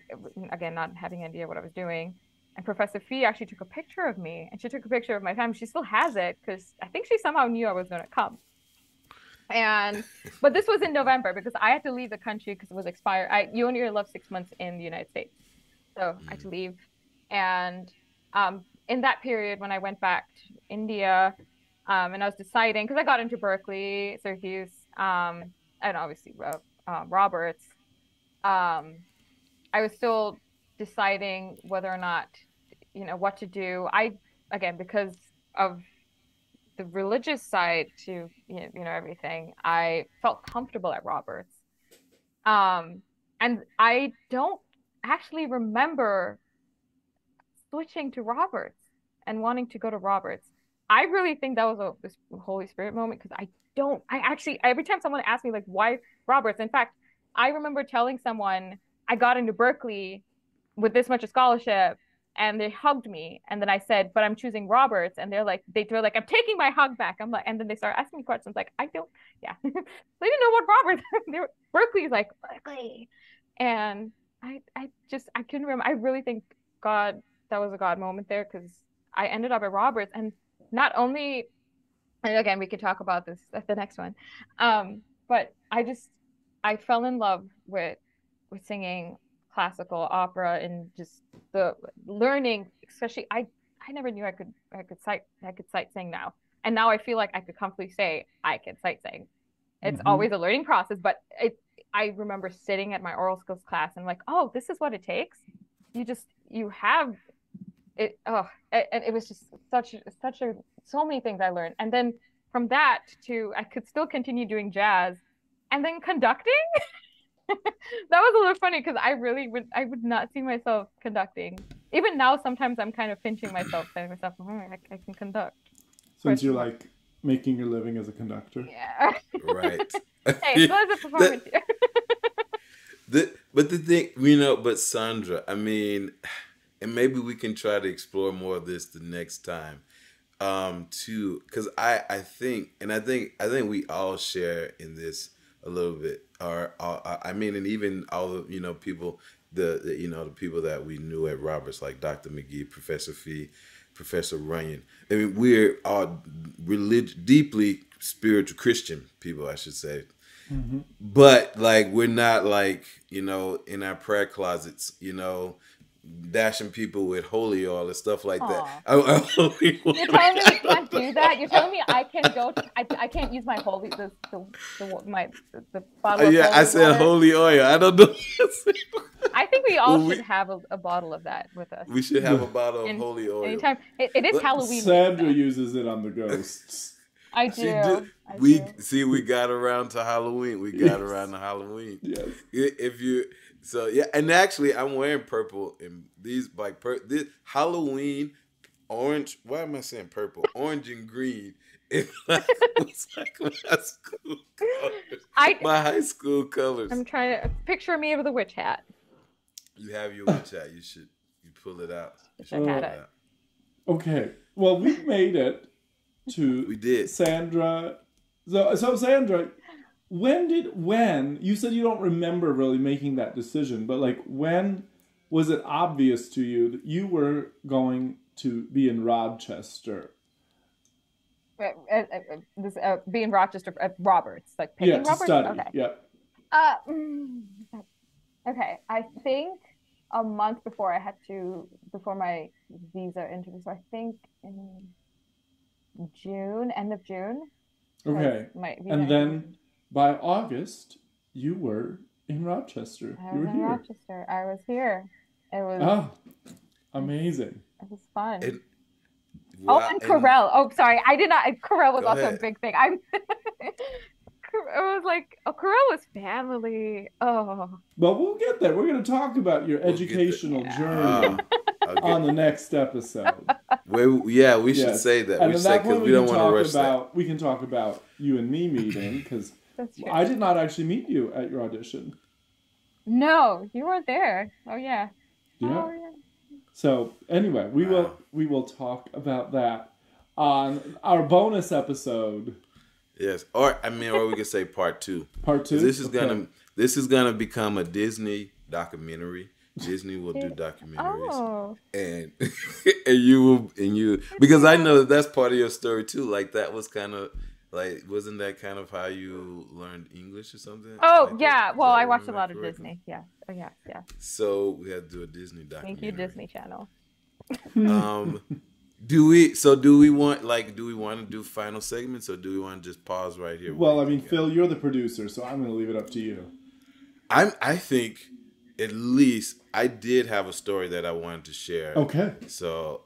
again, not having any idea what I was doing. And Professor Fee actually took a picture of me and she took a picture of my family. She still has it because I think she somehow knew I was going to come. But this was in November because I had to leave the country because it was expired. You only live 6 months in the United States. So I had to leave. And in that period, when I went back to India, and I was deciding, because I got into Berkeley, Syracuse, and obviously Roberts, I was still deciding whether or not, what to do. Again, because of the religious side to, everything, I felt comfortable at Roberts. And I don't actually remember switching to Roberts and wanting to go to Roberts. I really think that was this Holy Spirit moment because I actually, every time someone asks me, like, why Roberts? In fact, I remember telling someone I got into Berkeley with this much a scholarship and they hugged me. And then I said, but I'm choosing Roberts. And they were like, I'm taking my hug back. I'm like, and then they started asking me questions like, I don't, yeah. They didn't know what Roberts, Berkeley's like, Berkeley. And I couldn't remember. I really think that was a God moment there because I ended up at Roberts and not only, and again, we could talk about this at the next one. But I fell in love with singing classical opera and just the learning, especially I never knew I could sight sing now. And now I feel like I could comfortably say I can sight sing. It's always a learning process, but I remember sitting at my oral skills class and like, oh, this is what it takes. You have it. Oh, and it was just so many things I learned. And then from that to I could still continue doing jazz and then conducting. That was a little funny because I would not see myself conducting. Even now, sometimes I'm kind of pinching myself, saying to myself, I can conduct. Since you're like making your living as a conductor. Yeah. Right. Hey, so as a performance here. But the thing, but Sandra, I mean, and maybe we can try to explore more of this the next time. Too, because I think we all share in this a little bit, or I mean, and even all the people, the people that we knew at Roberts, like Dr. McGee, Professor Fee, Professor Runyon. I mean, we're all deeply spiritual Christian people, I should say. Mm-hmm. But like, we're not like in our prayer closets, dashing people with holy oil and stuff like that. Aw. You're telling me we can't do that? You're telling me I can go to, I can't use my holy the bottle of Yeah, I holy said water? holy oil. I don't know. I think we all Well, should have a bottle of that with us. we should have a bottle of In, holy oil. anytime. It is But Halloween week, Sandra though. uses it on the ghosts. I She do. do. I We do. see. We got around to Halloween. We got around to Halloween. Yes. If you yeah, and actually, I'm wearing purple and these like this Halloween orange. Why am I saying purple? Orange and green. It's like my high school colors. My high school colors. I'm trying to picture me with a witch hat. You have your witch hat. You pull it out. You I had it. Okay. Well, we made it to We did. Sandra. So Sandra, when you said you don't remember really making that decision, but like when was it obvious to you that you were going to be in Rochester? Be in Rochester, Roberts, like picking To Roberts. study. Okay. Yeah. Okay. I think a month before before my visa interview. So I think in June, end of June. Okay. And then by August, you were in Rochester. I You was were in here. Rochester. I was here. It was. Amazing. It was fun. And And Corel. Oh, sorry. I did not. Corel was Go also ahead. a big thing. It was like, Corel was family. Oh. But we'll get there. We're going to talk about your We'll get educational there. journey Okay. on the next episode. We should Yes. say that. And We at say that because point, we don't want to rush that. we can talk about you and me meeting, because That's true. I did not actually meet you at your audition. No, you weren't there. Oh, yeah. Yeah. Oh, yeah. So anyway, we will talk about that on our bonus episode. Yes, or we could say part 2. Part 2. This is gonna become a Disney documentary. Disney will do documentaries, Oh. and you because I know that's part of your story too. Like that was kind of like, wasn't that kind of how you learned English or something? Oh, like yeah. that? Well, I Did watched a remember lot that of correctly? Disney. Yeah. Oh, yeah. Yeah. So we had to do a Disney Thank documentary. you, Disney Channel. Do we want to do final segments, or do we want to just pause right here? Well, I mean, Phil, you're the producer, so I'm going to leave it up to you. I think at least I did have a story that I wanted to share. Okay. So,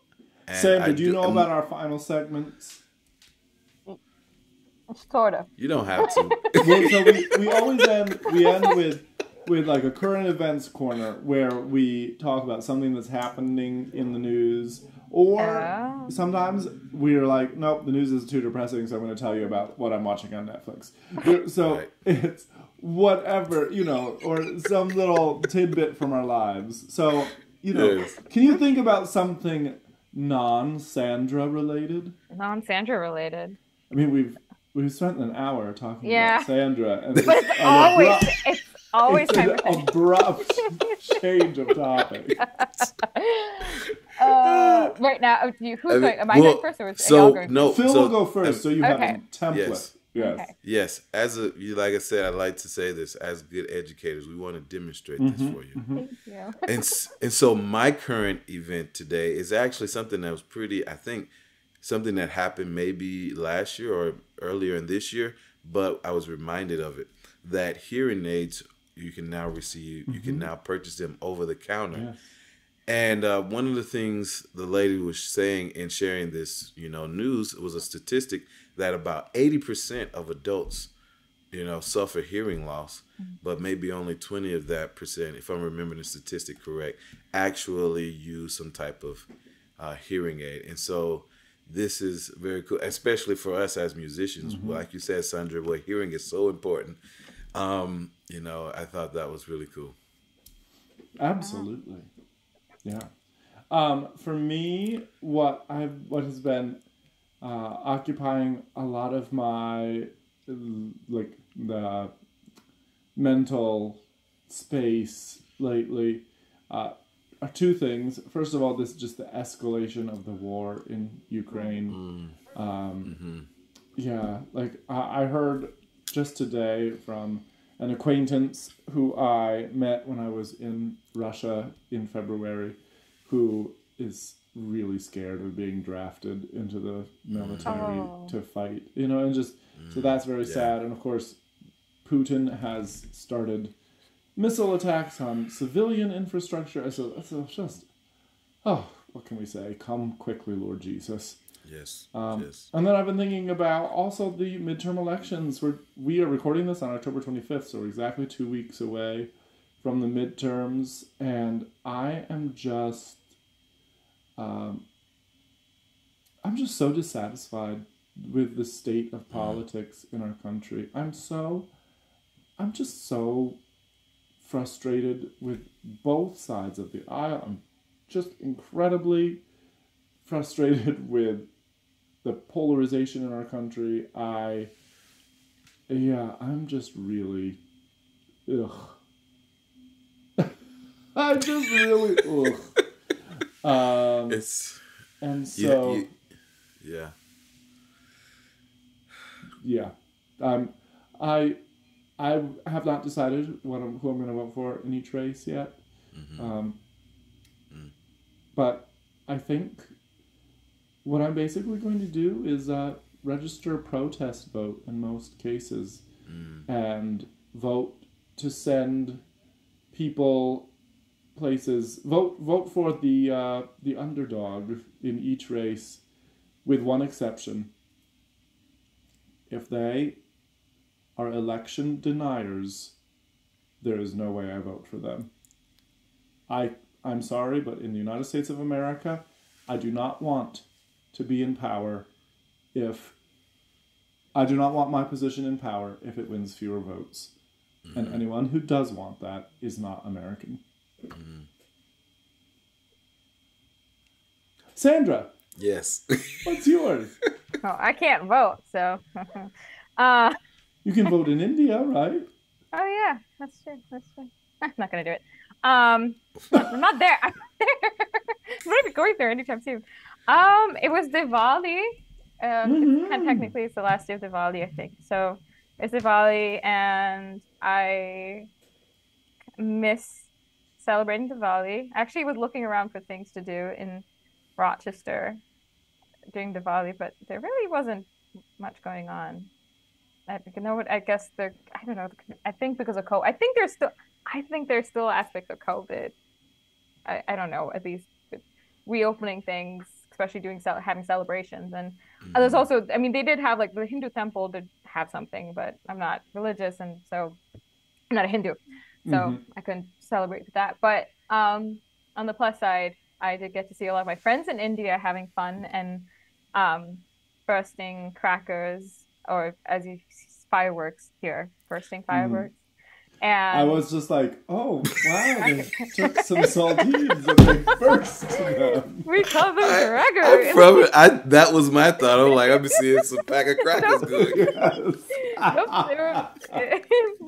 Sandra, do you know about our final segments? Sort of. You don't have to. Well, so we always end with like a current events corner where we talk about something that's happening in the news, or sometimes we're like, nope, the news is too depressing, so I'm going to tell you about what I'm watching on Netflix. So Right. it's whatever, or some little tidbit from our lives. So, Yes. Can you think about something non-Sandra related? Non-Sandra related. I mean, we've spent an hour talking Yeah. about Sandra, and But it's always it's time an for Sandra. abrupt change of topic. Right now, who's going? Am I going first, or is y'all going? No, Phil so, will go first, so you have Okay. a template. Yes. Yes. Okay. Yes, like I said, I like to say this, as good educators, we want to demonstrate this for you. Thank you. And so my current event today is actually something that was something that happened maybe last year or earlier in this year, but I was reminded of it, that hearing aids you can now receive, you can now purchase them over the counter. Yes. And one of the things the lady was saying in sharing this, news, was a statistic that about 80% of adults, suffer hearing loss, but maybe only 20 of that percent, if I'm remembering the statistic correct, actually use some type of hearing aid. And so this is very cool, especially for us as musicians. Like you said, Sandra, where hearing is so important. I thought that was really cool. Absolutely. Yeah. For me, what has been occupying a lot of my the mental space lately are two things. First of all, this is just the escalation of the war in Ukraine. Yeah, like I heard just today from an acquaintance who I met when I was in Russia in February, who is really scared of being drafted into the military to fight, and just, so that's very sad. And of course, Putin has started missile attacks on civilian infrastructure. So just, what can we say? Come quickly, Lord Jesus. Yes. And then I've been thinking about also the midterm elections. We are recording this on October 25th, so we're exactly 2 weeks away from the midterms. And I am just, I'm just so dissatisfied with the state of politics in our country. I'm just so frustrated with both sides of the aisle. I'm just incredibly frustrated with the polarization in our country. I'm just really, I'm just really, It's, and so, yeah. I have not decided who I'm going to vote for in each race yet. But I think what I'm basically going to do is register a protest vote in most cases and vote to send people places. Vote for the underdog in each race, with one exception. If they are election deniers, there is no way I vote for them. I'm sorry, but in the United States of America, I do not want to be in power I do not want my position in power if it wins fewer votes. And anyone who does want that is not American. Sandra. Yes. What's yours? Oh, I can't vote, so. You can vote in India, right? Oh yeah, that's true. I'm not gonna do it. I'm not there. I'm not there. I'm not even going there anytime soon. It was Diwali. It's kind of technically it's the last day of Diwali, I think. So it's Diwali, and I miss celebrating Diwali. I actually was looking around for things to do in Rochester during Diwali, but there really wasn't much going on. I guess I don't know. I think because of COVID. I think there's still aspects of COVID. I don't know. At least reopening things, especially having celebrations, and there's also. I mean, they did have like the Hindu temple did have something, but I'm not religious, and so I'm not a Hindu, so I couldn't celebrate with that. But on the plus side, I did get to see a lot of my friends in India having fun and bursting crackers, or as you fireworks here, bursting fireworks. And I was just like, oh wow, they took some saltines and they burst them. We call them crackers. That was my thought. I'm like, I've been seeing some pack of crackers good. Nope,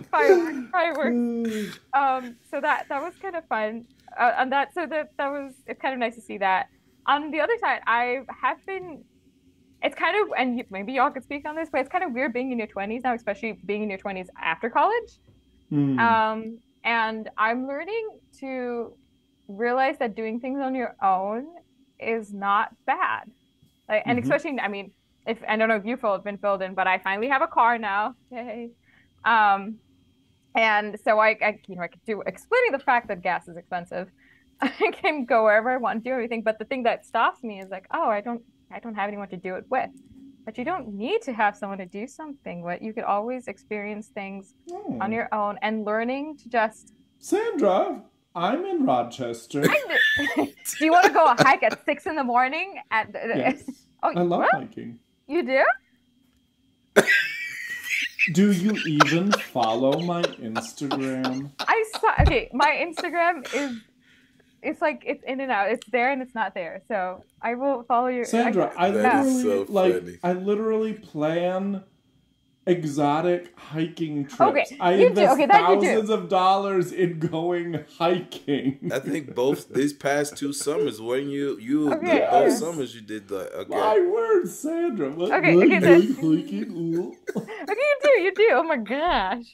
fireworks. So that was kind of fun. And that was, it's kind of nice to see that. On the other side, I have been. It's kind of, and maybe y'all could speak on this, but it's kind of weird being in your 20s now, especially being in your 20s after college. And I'm learning to realize that doing things on your own is not bad. Like, and especially, I mean, if I don't know if you've been filled in, but I finally have a car now. Yay. And so I could do, excluding the fact that gas is expensive, I can go wherever I want, do everything. But the thing that stops me is like, oh, I don't have anyone to do it with. But you don't need to have someone to do something with. You could always experience things on your own, and learning to just. Sandra, I'm in Rochester. Do you want to go a hike at 6 a.m? Yes. I love hiking. You do? Do you even follow my Instagram? Okay, my Instagram is. It's like it's in and out. It's there and it's not there. So I will follow your. Sandra, I literally plan exotic hiking trips. Okay, I you do. invest Okay, that you do. thousands of dollars in going hiking. I think both these past 2 summers, when Okay, both yeah. Yes. summers you did the okay. My word, Sandra. Okay, What okay, you that. like hiking? Okay, you do. Oh my gosh.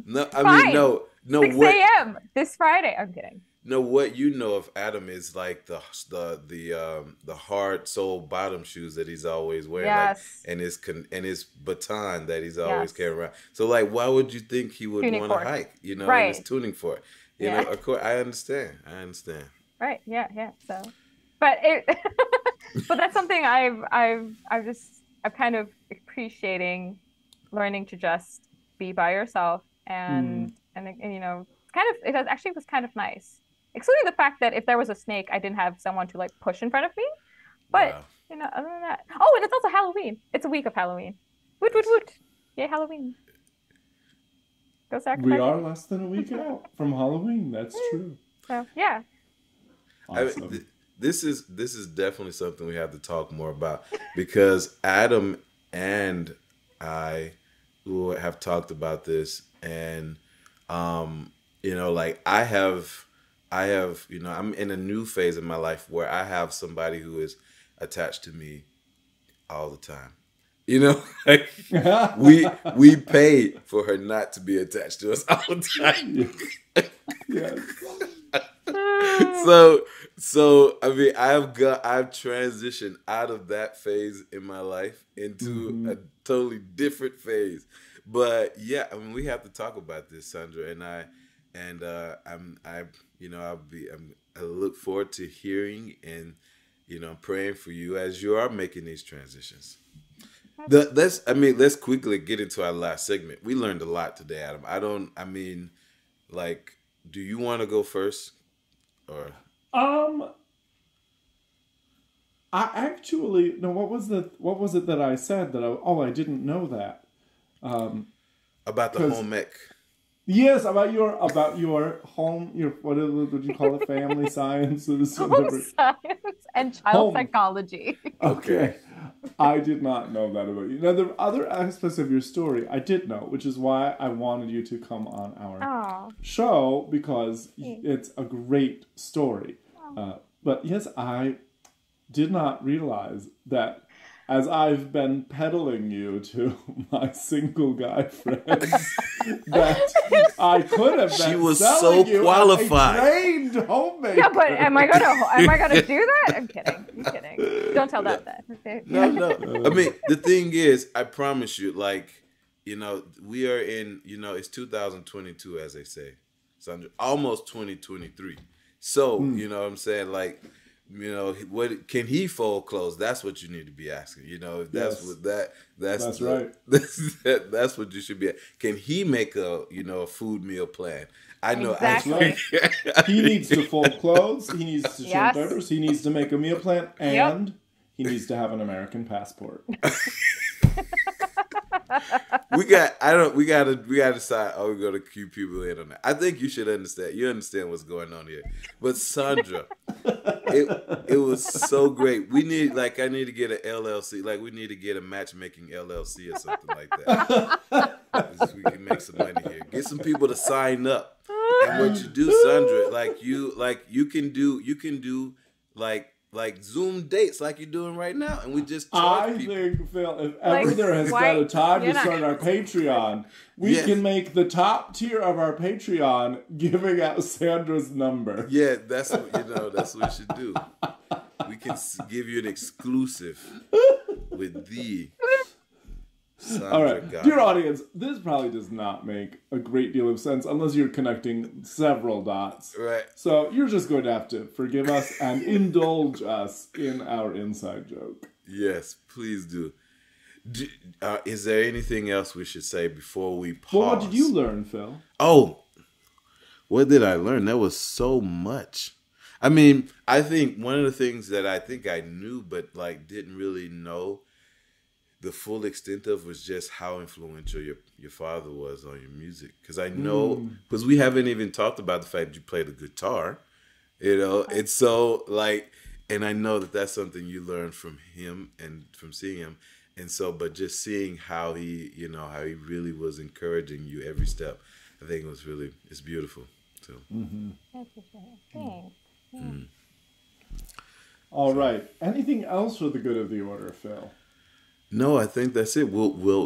No, I mean Fine. no 6 what a.m. this Friday. I'm kidding. no what you know of Adam is like the hard sole bottom shoes that he's always wearing, like, Yes. and his baton that he's always Yes. carrying around. So like, why would you think he would Tuning want to fork. hike? In his Right. tuning fork. Yeah. Of course, I understand. I understand. Right. Yeah. Yeah. So, but it, but that's something I've kind of appreciating learning to just be by yourself Hmm. and kind of actually was kind of nice, excluding the fact that if there was a snake, I didn't have someone to like push in front of me. But Wow. other than that, oh, and it's also Halloween. It's a week of Halloween. Woot woot Yes. woot! Yay, Halloween! Go We sacrifice are it. less than a week out from Halloween. That's true. So yeah. I, Awesome. this is definitely something we have to talk more about, because Adam and I who have talked about this, and like I have I'm in a new phase in my life where I have somebody who is attached to me all the time. Like, we pay for her not to be attached to us all the time. Yes. So I mean, I've transitioned out of that phase in my life into Hmm. a totally different phase. But yeah, I mean, we have to talk about this, Sandra, I look forward to hearing, and praying for you as you are making these transitions. Let's quickly get into our last segment. We learned a lot today, Adam. I mean, like, do you want to go first, or Um, I actually no. What was it that I said that I didn't know that. about the Because home ec? yes, about your home, your what do you call it, family sciences, Home whatever. science and child Home. psychology. Okay. Okay. I did not know that about you. Now, the other aspects of your story I did know, which is why I wanted you to come on our Oh, show, because thanks. it's a great story. Oh. But yes, I did not realize that as I've been peddling you to my single guy friends, that I could have She been was selling so you as a qualified. trained homemaker. Yeah, but am I gonna do that? I'm kidding. I'm kidding. Don't tell that then. Okay. No, no. I mean, the thing is, I promise you, like, we are in, it's 2022, as they say, Sandra, almost 2023. So, Hmm. you know what I'm saying? Like, what can he fold clothes? That's what you need to be asking. If that's Yes, what that's right. that's what you should be. Can he make a food meal plan? I know. That's Exactly. right. He needs to fold clothes. He needs to change Yes. diapers. He needs to make a meal plan, Yep. and he needs to have an American passport. we gotta decide, are we gonna cue people in on that? I think you should understand. You understand what's going on here. But Sandra, it was so great. I need to get an LLC. Like, we need to get a matchmaking LLC or something like that. So we can make some money here. Get some people to sign up. And what you do, Sandra, you can do like Zoom dates like you're doing right now, and we just charge I people. think, Phil, if Like, ever there has why- been a time to you're not- start our Patreon, we Yes. can make the top tier of our Patreon giving out Sandra's number. Yeah, that's what we should do. We can give you an exclusive with the Sandra All right, Godwin. dear audience, this probably does not make a great deal of sense unless you're connecting several dots. Right. So you're just going to have to forgive us and indulge us in our inside joke. Yes, please do. Is there anything else we should say before we pause? Well, what did you learn, Phil? Oh, what did I learn? There was so much. I mean, I think one of the things that I think I knew, but like didn't really know the full extent of, was just how influential your father was on your music. Because I know, because we haven't even talked about the fact that you play the guitar, it's so like, and I know that that's something you learned from him and from seeing him. And so, but just seeing how he, how he really was encouraging you every step, I think it was really, it's beautiful. So, That's for sure. Thanks. Yeah. All right. Anything else for the good of the order, Phil? no, I think that's it.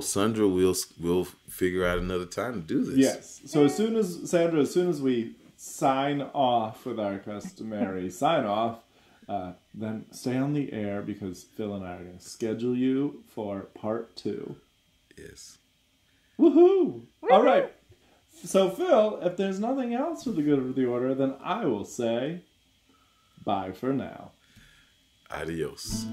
Sandra, we'll figure out another time to do this. Yes. So as soon as we sign off with our customary sign off, then stay on the air because Phil and I are going to schedule you for part 2. Yes. Woohoo! All right. So Phil, if there's nothing else for the good of the order, then I will say bye for now. Adios.